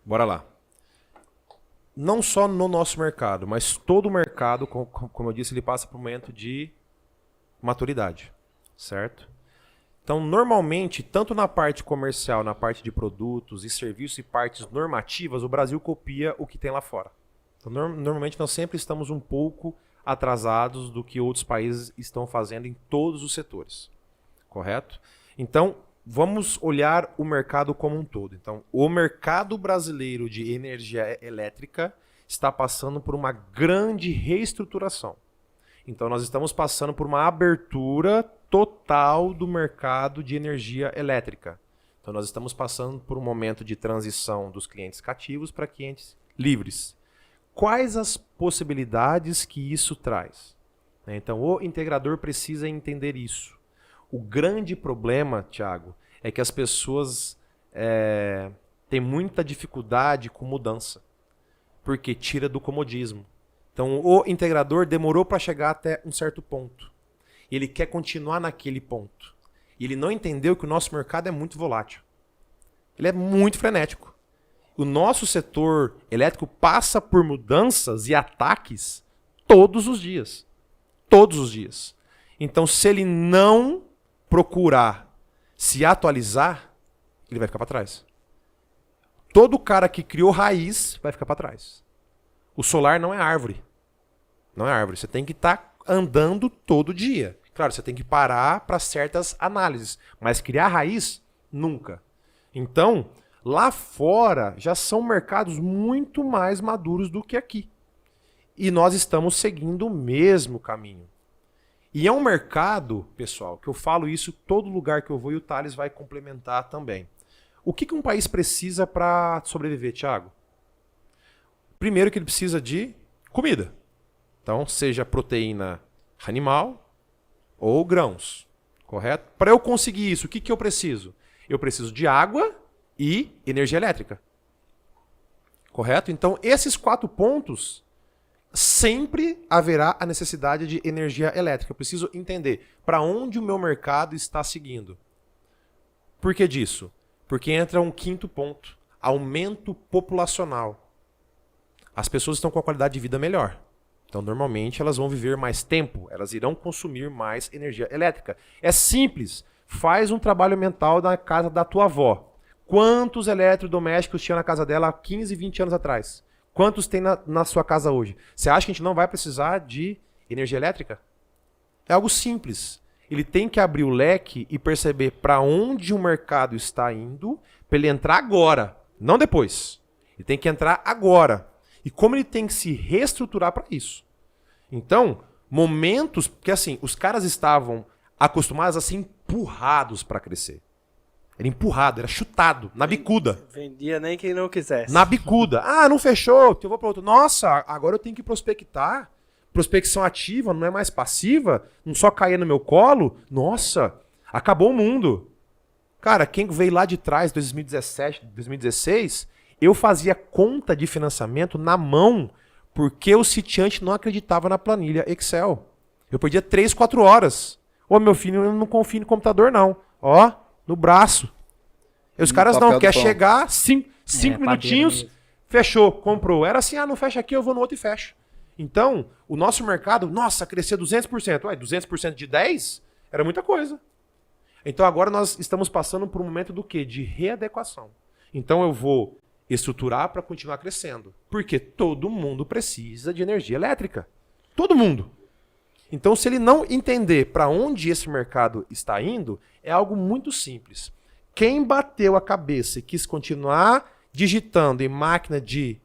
bora lá. Não só no nosso mercado, mas todo o mercado, como eu disse, ele passa por um momento de maturidade, certo? Então, normalmente, tanto na parte comercial, na parte de produtos e serviços e partes normativas, o Brasil copia o que tem lá fora. Então, normalmente, nós sempre estamos um pouco atrasados do que outros países estão fazendo em todos os setores, correto? Então, vamos olhar o mercado como um todo. Então, o mercado brasileiro de energia elétrica está passando por uma grande reestruturação. Então, nós estamos passando por uma abertura total do mercado de energia elétrica. Então, nós estamos passando por um momento de transição dos clientes cativos para clientes livres. Quais as possibilidades que isso traz? Então, o integrador precisa entender isso. O grande problema, Thiago, é que as pessoas têm muita dificuldade com mudança, porque tira do comodismo. Então, o integrador demorou para chegar até um certo ponto. Ele quer continuar naquele ponto. E ele não entendeu que o nosso mercado é muito volátil. Ele é muito frenético. O nosso setor elétrico passa por mudanças e ataques todos os dias. Todos os dias. Então, se ele não procurar se atualizar, ele vai ficar para trás. Todo cara que criou raiz vai ficar para trás. O solar não é árvore. Não é árvore. Você tem que estar andando todo dia. Claro, você tem que parar para certas análises. Mas criar raiz, nunca. Então, lá fora já são mercados muito mais maduros do que aqui. E nós estamos seguindo o mesmo caminho. E é um mercado, pessoal, que eu falo isso todo lugar que eu vou e o Thales vai complementar também. O que um país precisa para sobreviver, Thiago? Primeiro que ele precisa de comida. Então, seja proteína animal ou grãos, correto? Para eu conseguir isso, o que eu preciso? Eu preciso de água e energia elétrica. Correto? Então, esses 4 pontos, sempre haverá a necessidade de energia elétrica. Eu preciso entender para onde o meu mercado está seguindo. Por que disso? Porque entra um 5º ponto, aumento populacional. As pessoas estão com a qualidade de vida melhor. Então, normalmente, elas vão viver mais tempo, elas irão consumir mais energia elétrica. É simples. Faz um trabalho mental na casa da tua avó. Quantos eletrodomésticos tinha na casa dela há 15, 20 anos atrás? Quantos tem na sua casa hoje? Você acha que a gente não vai precisar de energia elétrica? É algo simples. Ele tem que abrir o leque e perceber para onde o mercado está indo, para ele entrar agora, não depois. Ele tem que entrar agora. E como ele tem que se reestruturar para isso. Então, momentos... Porque assim, os caras estavam acostumados a ser empurrados para crescer. Era empurrado, era chutado, na bicuda. Vendia nem quem não quisesse. Na bicuda. Ah, não fechou, eu vou para outro. Nossa, agora eu tenho que prospectar. Prospecção ativa, não é mais passiva. Não só cair no meu colo. Nossa, acabou o mundo. Cara, quem veio lá de trás, 2017, 2016, eu fazia conta de financiamento na mão porque o sitiante não acreditava na planilha Excel. Eu perdia 3, 4 horas. Ô, meu filho, eu não confio no computador, não. Ó, no braço. E os caras não, quer chegar, 5 minutinhos, fechou, comprou. Era assim, não fecha aqui, eu vou no outro e fecho. Então, o nosso mercado, nossa, crescer 200%. Ué, 200% de 10 era muita coisa. Então agora nós estamos passando por um momento do quê? De readequação. Então eu vou estruturar para continuar crescendo. Porque todo mundo precisa de energia elétrica. Todo mundo. Então, se ele não entender para onde esse mercado está indo, é algo muito simples. Quem bateu a cabeça e quis continuar digitando em máquina de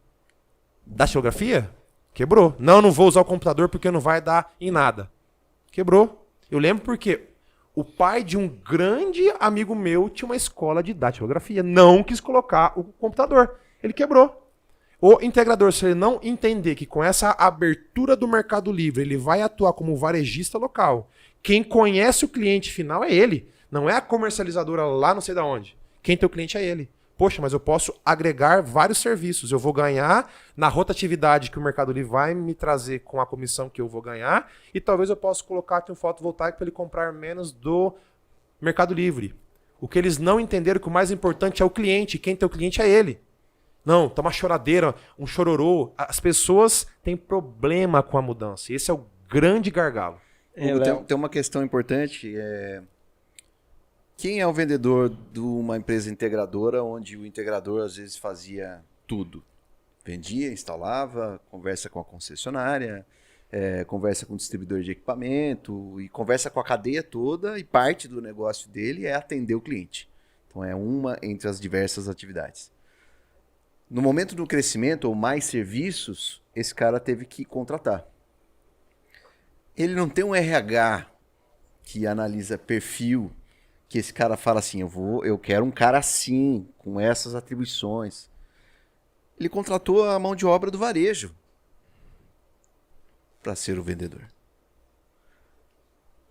datilografia, quebrou. Não vou usar o computador porque não vai dar em nada. Quebrou. Eu lembro porque o pai de um grande amigo meu tinha uma escola de datilografia. Não quis colocar o computador. Ele quebrou. O integrador, se ele não entender que com essa abertura do Mercado Livre ele vai atuar como varejista local, quem conhece o cliente final é ele, não é a comercializadora lá não sei de onde. Quem tem o cliente é ele. Poxa, mas eu posso agregar vários serviços, eu vou ganhar na rotatividade que o Mercado Livre vai me trazer com a comissão que eu vou ganhar e talvez eu possa colocar aqui um fotovoltaico para ele comprar menos do Mercado Livre. O que eles não entenderam é que o mais importante é o cliente, quem tem o cliente é ele. Não, tá uma choradeira, um chororô. As pessoas têm problema com a mudança. Esse é o grande gargalo. Tem uma questão importante. Quem é o vendedor de uma empresa integradora, onde o integrador às vezes fazia tudo? Vendia, instalava, conversa com a concessionária, conversa com o distribuidor de equipamento e conversa com a cadeia toda e parte do negócio dele é atender o cliente. Então é uma entre as diversas atividades. No momento do crescimento ou mais serviços, esse cara teve que contratar. Ele não tem um RH que analisa perfil, que esse cara fala assim, eu quero um cara assim, com essas atribuições. Ele contratou a mão de obra do varejo para ser o vendedor.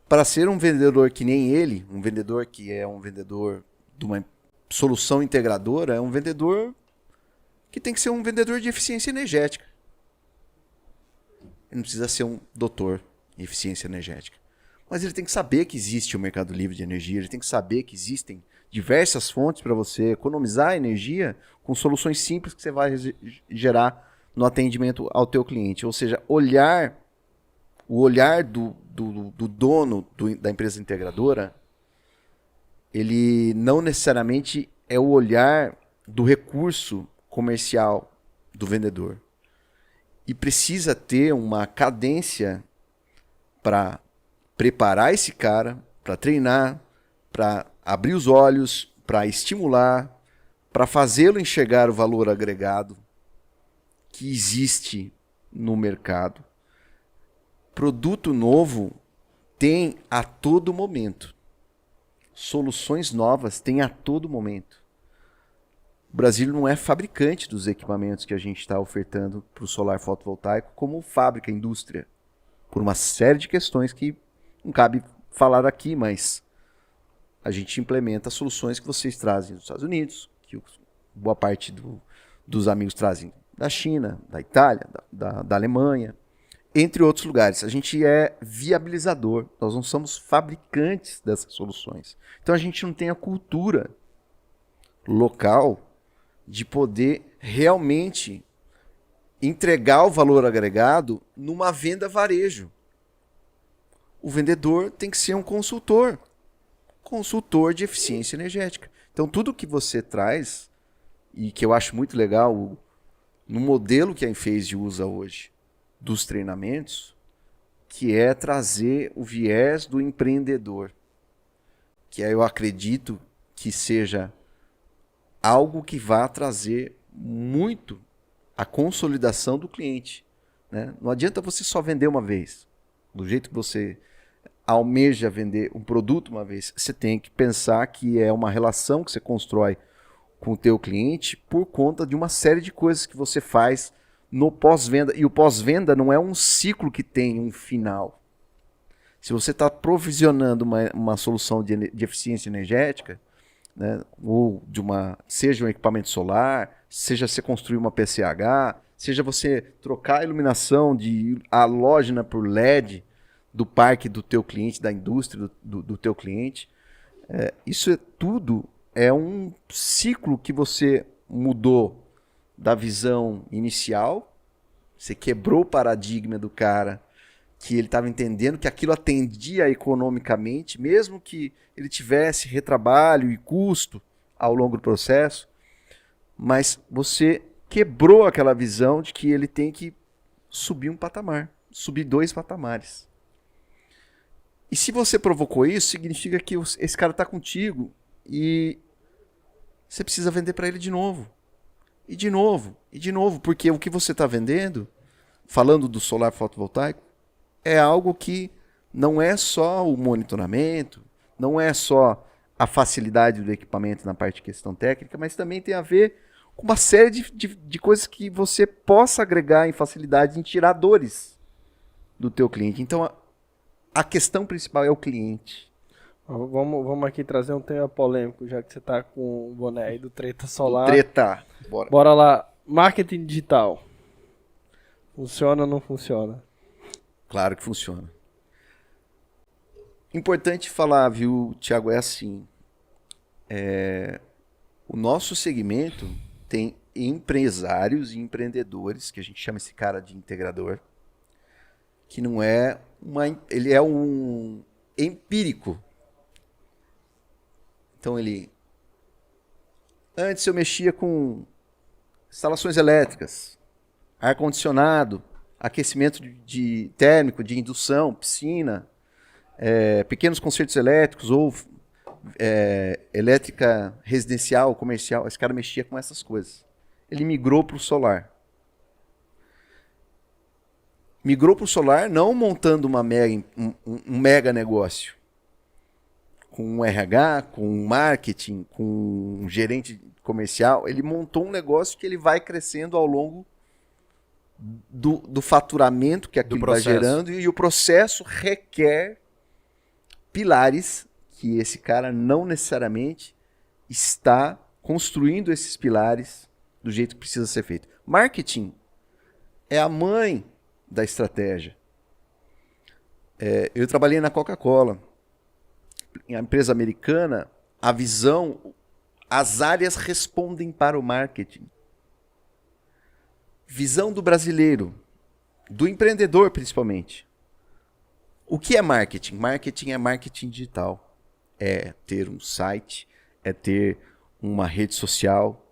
Para ser um vendedor que nem ele, um vendedor que é um vendedor de uma solução integradora, é um vendedor que tem que ser um vendedor de eficiência energética. Ele não precisa ser um doutor em eficiência energética. Mas ele tem que saber que existe o mercado livre de energia, ele tem que saber que existem diversas fontes para você economizar energia com soluções simples que você vai gerar no atendimento ao teu cliente. Ou seja, o olhar do dono da empresa integradora, ele não necessariamente é o olhar do recurso comercial do vendedor. E precisa ter uma cadência para preparar esse cara, para treinar, para abrir os olhos, para estimular, para fazê-lo enxergar o valor agregado que existe no mercado. Produto novo tem a todo momento. Soluções novas tem a todo momento. O Brasil não é fabricante dos equipamentos que a gente está ofertando para o solar fotovoltaico como fábrica, indústria. Por uma série de questões que não cabe falar aqui, mas a gente implementa soluções que vocês trazem dos Estados Unidos, que boa parte dos amigos trazem da China, da Itália, da Alemanha, entre outros lugares. A gente é viabilizador, nós não somos fabricantes dessas soluções. Então a gente não tem a cultura local de poder realmente entregar o valor agregado numa venda varejo. O vendedor tem que ser um consultor de eficiência energética. Então tudo que você traz, e que eu acho muito legal, no modelo que a Enphase usa hoje, dos treinamentos, que é trazer o viés do empreendedor, que eu acredito que seja algo que vá trazer muito a consolidação do cliente, né? Não adianta você só vender uma vez. Do jeito que você almeja vender um produto uma vez, você tem que pensar que é uma relação que você constrói com o teu cliente por conta de uma série de coisas que você faz no pós-venda. E o pós-venda não é um ciclo que tem um final. Se você está provisionando uma solução de eficiência energética, né, ou seja um equipamento solar, seja você construir uma PCH, seja você trocar a iluminação de halógena por LED do parque do teu cliente, da indústria do teu cliente, isso tudo é um ciclo que você mudou da visão inicial, você quebrou o paradigma do cara, que ele estava entendendo que aquilo atendia economicamente, mesmo que ele tivesse retrabalho e custo ao longo do processo, mas você quebrou aquela visão de que ele tem que subir um patamar, subir 2 patamares. E se você provocou isso, significa que esse cara está contigo e você precisa vender para ele de novo. E de novo, e de novo, porque o que você está vendendo, falando do solar fotovoltaico, é algo que não é só o monitoramento, não é só a facilidade do equipamento na parte de questão técnica, mas também tem a ver com uma série de coisas que você possa agregar em facilidade em tirar dores do teu cliente. Então, a questão principal é o cliente. Vamos aqui trazer um tema polêmico, já que você tá com o boné aí do Treta Solar. Treta, Bora lá. Marketing digital. Funciona ou não funciona? Claro que funciona. Importante falar, viu, Thiago, é assim. O nosso segmento tem empresários e empreendedores, que a gente chama esse cara de integrador, que não é ele é um empírico. Então antes eu mexia com instalações elétricas, ar-condicionado, aquecimento de térmico, de indução, piscina, pequenos concertos elétricos ou elétrica residencial, comercial. Esse cara mexia com essas coisas. Ele migrou para o solar. Migrou para o solar não montando um mega negócio, com um RH, com um marketing, com um gerente comercial. Ele montou um negócio que ele vai crescendo ao longo do faturamento que aquilo vai gerando, e o processo requer pilares que esse cara não necessariamente está construindo esses pilares do jeito que precisa ser feito. Marketing é a mãe da estratégia. Eu trabalhei na Coca-Cola, em uma empresa americana. A visão, as áreas respondem para o marketing. Visão do brasileiro, do empreendedor principalmente. O que é marketing? Marketing é marketing digital. É ter um site, é ter uma rede social.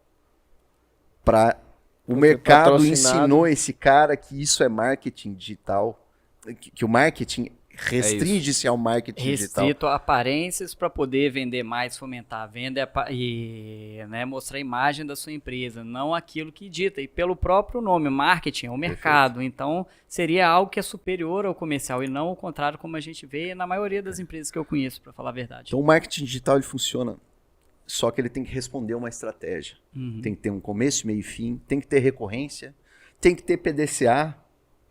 O mercado ensinou esse cara que isso é marketing digital, que o marketing Restringe-se ao marketing digital. Restrito a aparências para poder vender mais, fomentar a venda e né, mostrar a imagem da sua empresa, não aquilo que dita. E pelo próprio nome, marketing é o mercado. Então, seria algo que é superior ao comercial e não o contrário, como a gente vê na maioria das empresas que eu conheço, para falar a verdade. Então, o marketing digital ele funciona, só que ele tem que responder uma estratégia. Tem que ter um começo, meio e fim, tem que ter recorrência, tem que ter PDCA,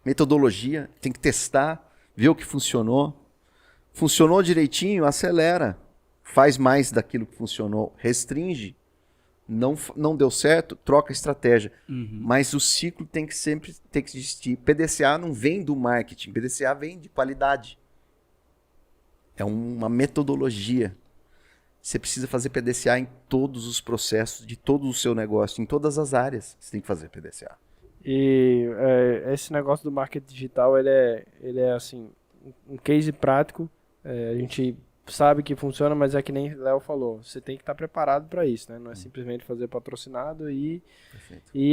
metodologia, tem que testar, ver o que funcionou. Funcionou direitinho, acelera. Faz mais daquilo que funcionou, restringe. Não deu certo, troca a estratégia. Mas o ciclo tem que sempre ter que existir. PDCA não vem do marketing, PDCA vem de qualidade. É uma metodologia. Você precisa fazer PDCA em todos os processos de todo o seu negócio, em todas as áreas. Você tem que fazer PDCA. E esse negócio do marketing digital, ele é assim, um case prático. A gente sabe que funciona, mas é que nem Léo falou, você tem que estar preparado para isso, né? Não é simplesmente fazer patrocinado e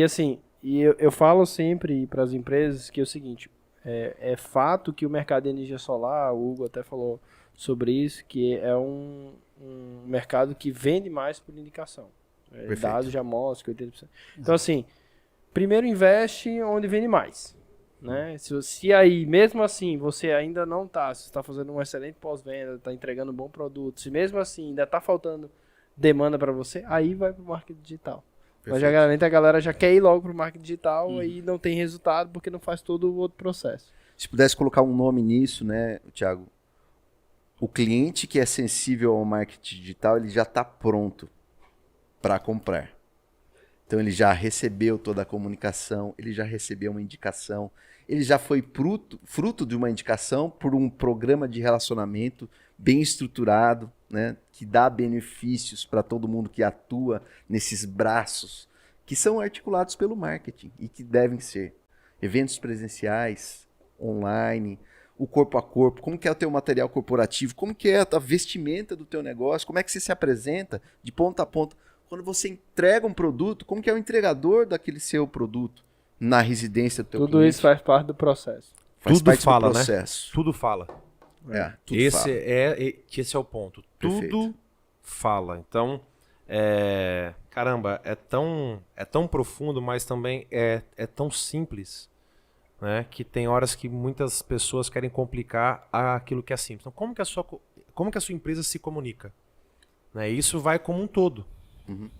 assim, eu falo sempre para as empresas que é o seguinte, é fato que o mercado de energia solar, o Hugo até falou sobre isso, que é um mercado que vende mais por indicação. Dados já mostram que 80%. Então assim, primeiro investe onde vende mais, né? Se aí, mesmo assim, você ainda não está, você está fazendo um excelente pós-venda, está entregando um bom produto, se mesmo assim ainda está faltando demanda para você, aí vai para o marketing digital. Mas geralmente a galera já quer ir logo para o marketing digital, aí não tem resultado porque não faz todo o outro processo. Se pudesse colocar um nome nisso, né, Thiago? O cliente que é sensível ao marketing digital, ele já está pronto para comprar. Então ele já recebeu toda a comunicação, ele já recebeu uma indicação, ele já foi fruto de uma indicação por um programa de relacionamento bem estruturado, né, que dá benefícios para todo mundo que atua nesses braços, que são articulados pelo marketing e que devem ser eventos presenciais, online, o corpo a corpo, como que é o teu material corporativo, como que é a vestimenta do teu negócio, como é que você se apresenta de ponta a ponta. Quando você entrega um produto, como que é o entregador daquele seu produto na residência do teu cliente? Tudo isso faz parte do processo. Faz Tudo parte fala, do processo. né? Tudo fala. Tudo Esse fala. é o ponto. Perfeito. Tudo fala. Então, caramba, é tão profundo, mas também é tão simples, né? Que tem horas que muitas pessoas querem complicar aquilo que é simples. Então, como que a sua empresa se comunica? Né? Isso vai como um todo.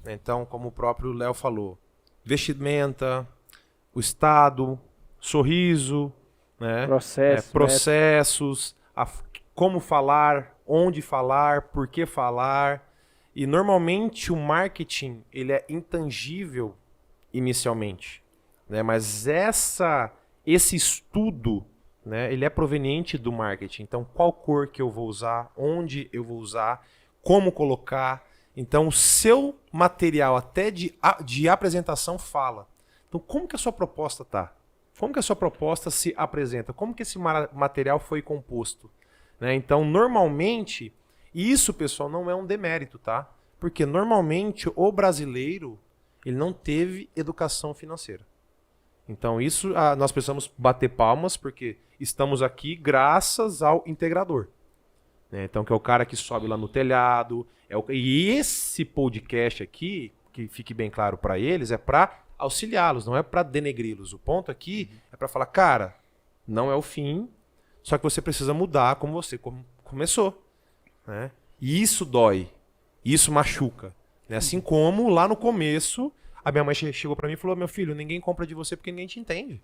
Então, como o próprio Léo falou, vestimenta, o estado, sorriso, né? Processos, como falar, onde falar, por que falar. E normalmente o marketing ele é intangível inicialmente, né? Mas esse estudo, né, ele é proveniente do marketing. Então, qual cor que eu vou usar, onde eu vou usar, como colocar. Então, o seu material até de apresentação fala. Então, como que a sua proposta está? Como que a sua proposta se apresenta? Como que esse material foi composto? Né? Então, normalmente, isso, pessoal, não é um demérito, tá? Porque, normalmente, o brasileiro ele não teve educação financeira. Então, isso nós precisamos bater palmas, porque estamos aqui graças ao integrador. Então, que é o cara que sobe lá no telhado. E esse podcast aqui, que fique bem claro para eles, é para auxiliá-los, não é para denegri-los. O ponto aqui é para falar, cara, não é o fim, só que você precisa mudar como você começou. Né? E isso dói, isso machuca. Né? Assim como lá no começo, a minha mãe chegou para mim e falou, meu filho, ninguém compra de você porque ninguém te entende.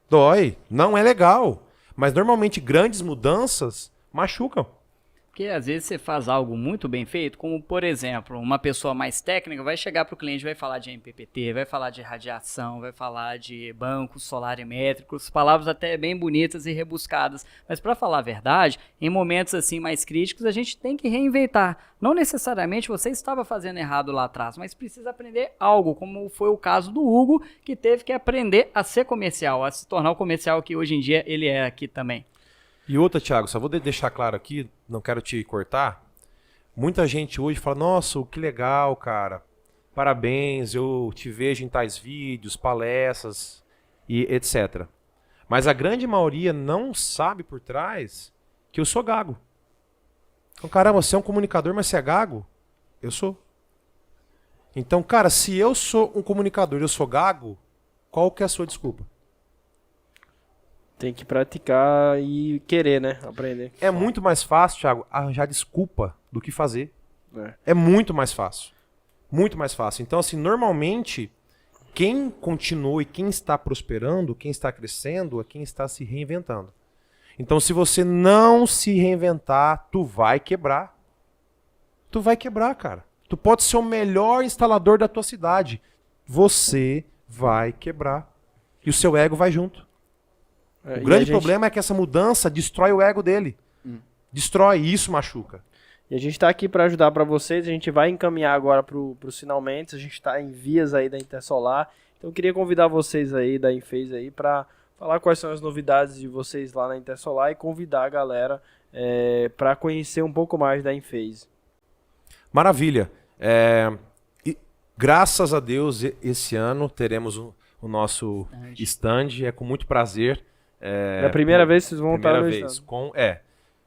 Dói, não é legal. Mas normalmente grandes mudanças machucam. Porque às vezes você faz algo muito bem feito, como por exemplo, uma pessoa mais técnica vai chegar para o cliente, vai falar de MPPT, vai falar de radiação, vai falar de bancos solarimétricos, palavras até bem bonitas e rebuscadas. Mas para falar a verdade, em momentos assim mais críticos, a gente tem que reinventar. Não necessariamente você estava fazendo errado lá atrás, mas precisa aprender algo, como foi o caso do Hugo, que teve que aprender a ser comercial, a se tornar o comercial que hoje em dia ele é aqui também. E outra, Thiago, só vou deixar claro aqui, não quero te cortar. Muita gente hoje fala, nossa, que legal, cara. Parabéns, eu te vejo em tais vídeos, palestras e etc. Mas a grande maioria não sabe por trás que eu sou gago. Então, caramba, você é um comunicador, mas você é gago? Eu sou. Então, cara, se eu sou um comunicador e eu sou gago, qual que é a sua desculpa? Tem que praticar e querer, né? Aprender. É muito mais fácil, Thiago, arranjar desculpa do que fazer. É. É muito mais fácil. Muito mais fácil. Então, assim, normalmente, quem continua e quem está prosperando, quem está crescendo, é quem está se reinventando. Então, se você não se reinventar, tu vai quebrar. Tu vai quebrar, cara. Tu pode ser o melhor instalador da tua cidade. Você vai quebrar. E o seu ego vai junto. O grande problema é que essa mudança destrói o ego dele. Destrói, e isso machuca. E a gente está aqui para ajudar para vocês. A gente vai encaminhar agora para os finalmente. A gente está em vias aí da Intersolar. Então eu queria convidar vocês aí da Enphase aí para falar quais são as novidades de vocês lá na Intersolar e convidar a galera para conhecer um pouco mais da Enphase. Maravilha. E, graças a Deus, esse ano teremos o nosso stand. É com muito prazer. É a primeira vez que vocês vão estar no stand.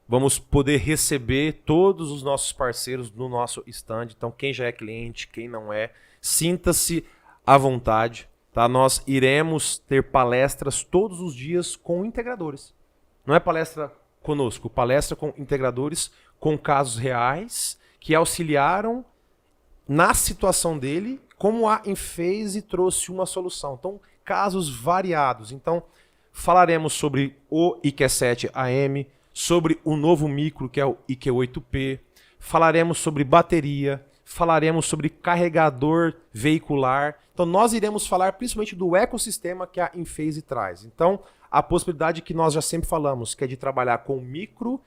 Vamos poder receber todos os nossos parceiros no nosso stand. Então, quem já é cliente, quem não é, sinta-se à vontade. Tá? Nós iremos ter palestras todos os dias com integradores. Não é palestra conosco, palestra com integradores, com casos reais que auxiliaram na situação dele, como a Enphase trouxe uma solução. Então, casos variados. Então, falaremos sobre o IQ7 AM, sobre o novo micro, que é o IQ8P. Falaremos sobre bateria, falaremos sobre carregador veicular. Então, nós iremos falar principalmente do ecossistema que a Enphase traz. Então, a possibilidade que nós já sempre falamos, que é de trabalhar com micro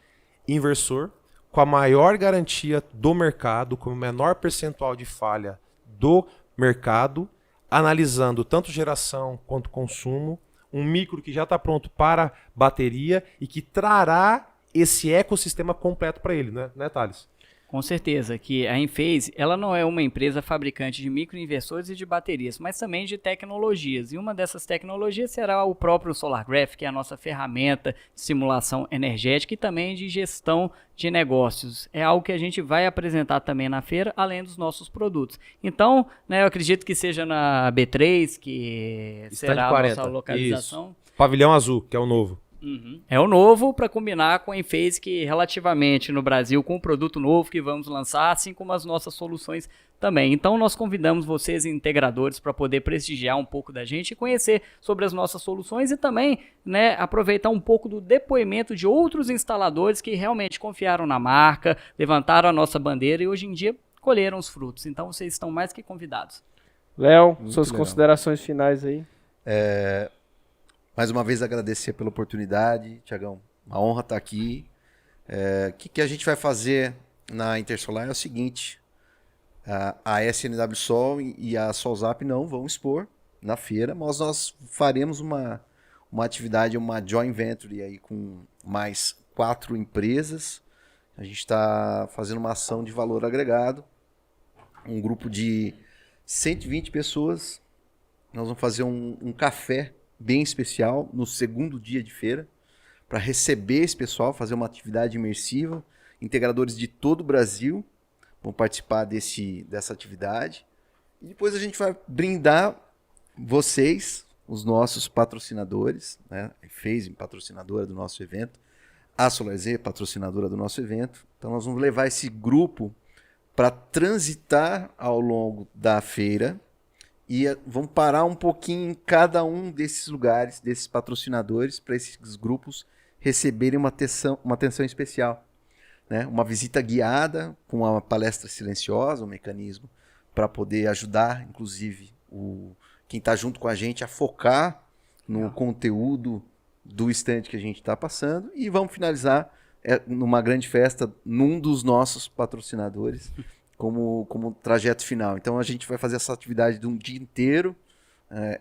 inversor, com a maior garantia do mercado, com o menor percentual de falha do mercado, analisando tanto geração quanto consumo, um micro que já está pronto para bateria e que trará esse ecossistema completo para ele, né, Thales? Com certeza, que a Enphase, ela não é uma empresa fabricante de microinversores e de baterias, mas também de tecnologias. E uma dessas tecnologias será o próprio SolarGraph, que é a nossa ferramenta de simulação energética e também de gestão de negócios. É algo que a gente vai apresentar também na feira, além dos nossos produtos. Então, né, eu acredito que seja na B3, que será a nossa localização. Isso. Pavilhão Azul, que é o novo. É o novo para combinar com a Enphase, que relativamente no Brasil, com o produto novo que vamos lançar, assim como as nossas soluções também. Então nós convidamos vocês integradores para poder prestigiar um pouco da gente e conhecer sobre as nossas soluções e também, né, aproveitar um pouco do depoimento de outros instaladores que realmente confiaram na marca, levantaram a nossa bandeira e hoje em dia colheram os frutos. Então vocês estão mais que convidados. Léo, suas considerações finais aí. Mais uma vez agradecer pela oportunidade, Thiagão. Uma honra estar aqui. O que a gente vai fazer na Intersolar é o seguinte: a SNW Sol e a Solzap não vão expor na feira, mas nós faremos uma atividade, uma joint venture aí com mais 4 empresas. A gente está fazendo uma ação de valor agregado. Um grupo de 120 pessoas. Nós vamos fazer um café bem especial no segundo dia de feira para receber esse pessoal, fazer uma atividade imersiva. Integradores de todo o Brasil vão participar dessa atividade. E depois a gente vai brindar vocês, os nossos patrocinadores, né? A Enphase, patrocinadora do nosso evento, a SolarZ, patrocinadora do nosso evento. Então nós vamos levar esse grupo para transitar ao longo da feira e vamos parar um pouquinho em cada um desses lugares, desses patrocinadores, para esses grupos receberem uma atenção especial, né? Uma visita guiada com uma palestra silenciosa, um mecanismo para poder ajudar, inclusive, quem está junto com a gente a focar no conteúdo do stand que a gente está passando. E vamos finalizar numa grande festa num dos nossos patrocinadores, como trajeto final. Então a gente vai fazer essa atividade de um dia inteiro.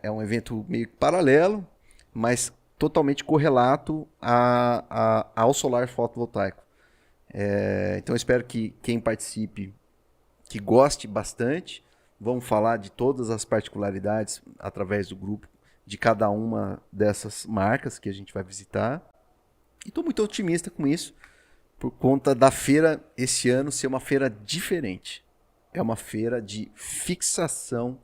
É um evento meio paralelo, mas totalmente correlato ao solar fotovoltaico. Então eu espero que quem participe, que goste bastante. Vamos falar de todas as particularidades através do grupo de cada uma dessas marcas que a gente vai visitar. E estou muito otimista com isso, por conta da feira esse ano ser uma feira diferente. É uma feira de fixação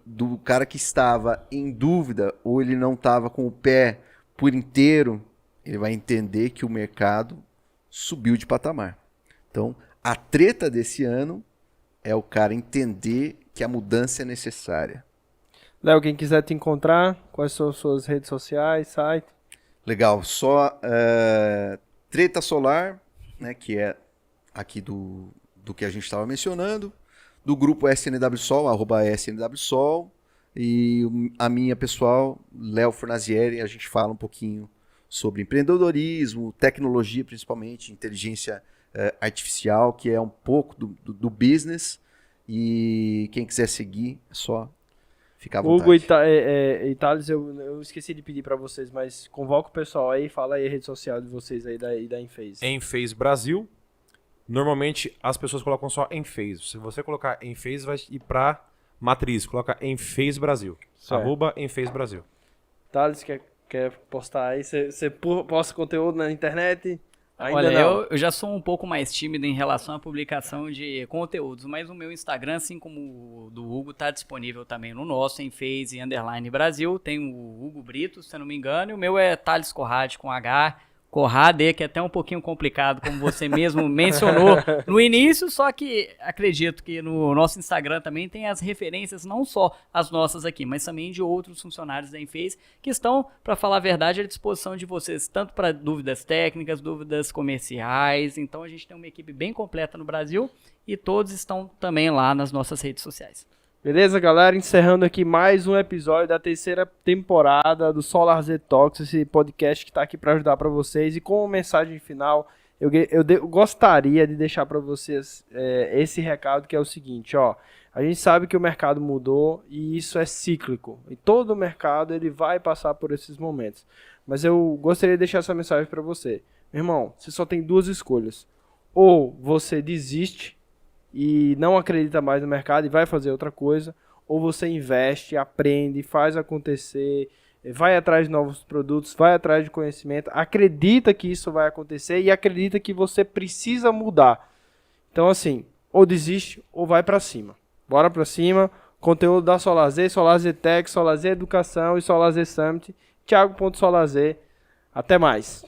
do cara que estava em dúvida ou ele não estava com o pé por inteiro, ele vai entender que o mercado subiu de patamar. Então, a treta desse ano é o cara entender que a mudança é necessária. Léo, quem quiser te encontrar, quais são as suas redes sociais, site? Legal, só Treta Solar, né, que é aqui do que a gente estava mencionando, do grupo SNW Sol, @SNW Sol, e a minha pessoal, Léo Fornazieri, a gente fala um pouquinho sobre empreendedorismo, tecnologia principalmente, inteligência artificial, que é um pouco do business, e quem quiser seguir, é só ficar à vontade. Hugo e Thales, eu esqueci de pedir para vocês, mas convoca o pessoal aí, fala aí a rede social de vocês aí da Enphase. Enphase Brasil. Normalmente as pessoas colocam só Enphase. Se você colocar Enphase, vai ir para matriz. Coloca Enphase Brasil. Certo. @Enphase Brasil. Thales, quer postar aí? Você posta conteúdo na internet? Ainda Olha, não. eu já sou um pouco mais tímido em relação à publicação de conteúdos, mas o meu Instagram, assim como o do Hugo, está disponível também no nosso, Enphase_Brasil. Tem o Hugo Brito, se eu não me engano, e o meu é Thales Corrade com H, Corrade, que é até um pouquinho complicado, como você mesmo mencionou no início, só que acredito que no nosso Instagram também tem as referências, não só as nossas aqui, mas também de outros funcionários da Enphase, que estão, para falar a verdade, à disposição de vocês, tanto para dúvidas técnicas, dúvidas comerciais. Então a gente tem uma equipe bem completa no Brasil e todos estão também lá nas nossas redes sociais. Beleza, galera? Encerrando aqui mais um episódio da terceira temporada do SolarZ Talks, esse podcast que está aqui para ajudar para vocês. E como mensagem final, eu gostaria de deixar para vocês esse recado, que é o seguinte, ó. A gente sabe que o mercado mudou e isso é cíclico. E todo o mercado ele vai passar por esses momentos. Mas eu gostaria de deixar essa mensagem para você. Meu irmão, você só tem duas escolhas. Ou você desiste e não acredita mais no mercado e vai fazer outra coisa, ou você investe, aprende, faz acontecer, vai atrás de novos produtos, vai atrás de conhecimento, acredita que isso vai acontecer e acredita que você precisa mudar. Então assim, ou desiste ou vai para cima. Bora para cima. Conteúdo da SolarZ, SolarZ Tech, SolarZ Educação e SolarZ Summit. Thiago.SolarZ. Até mais.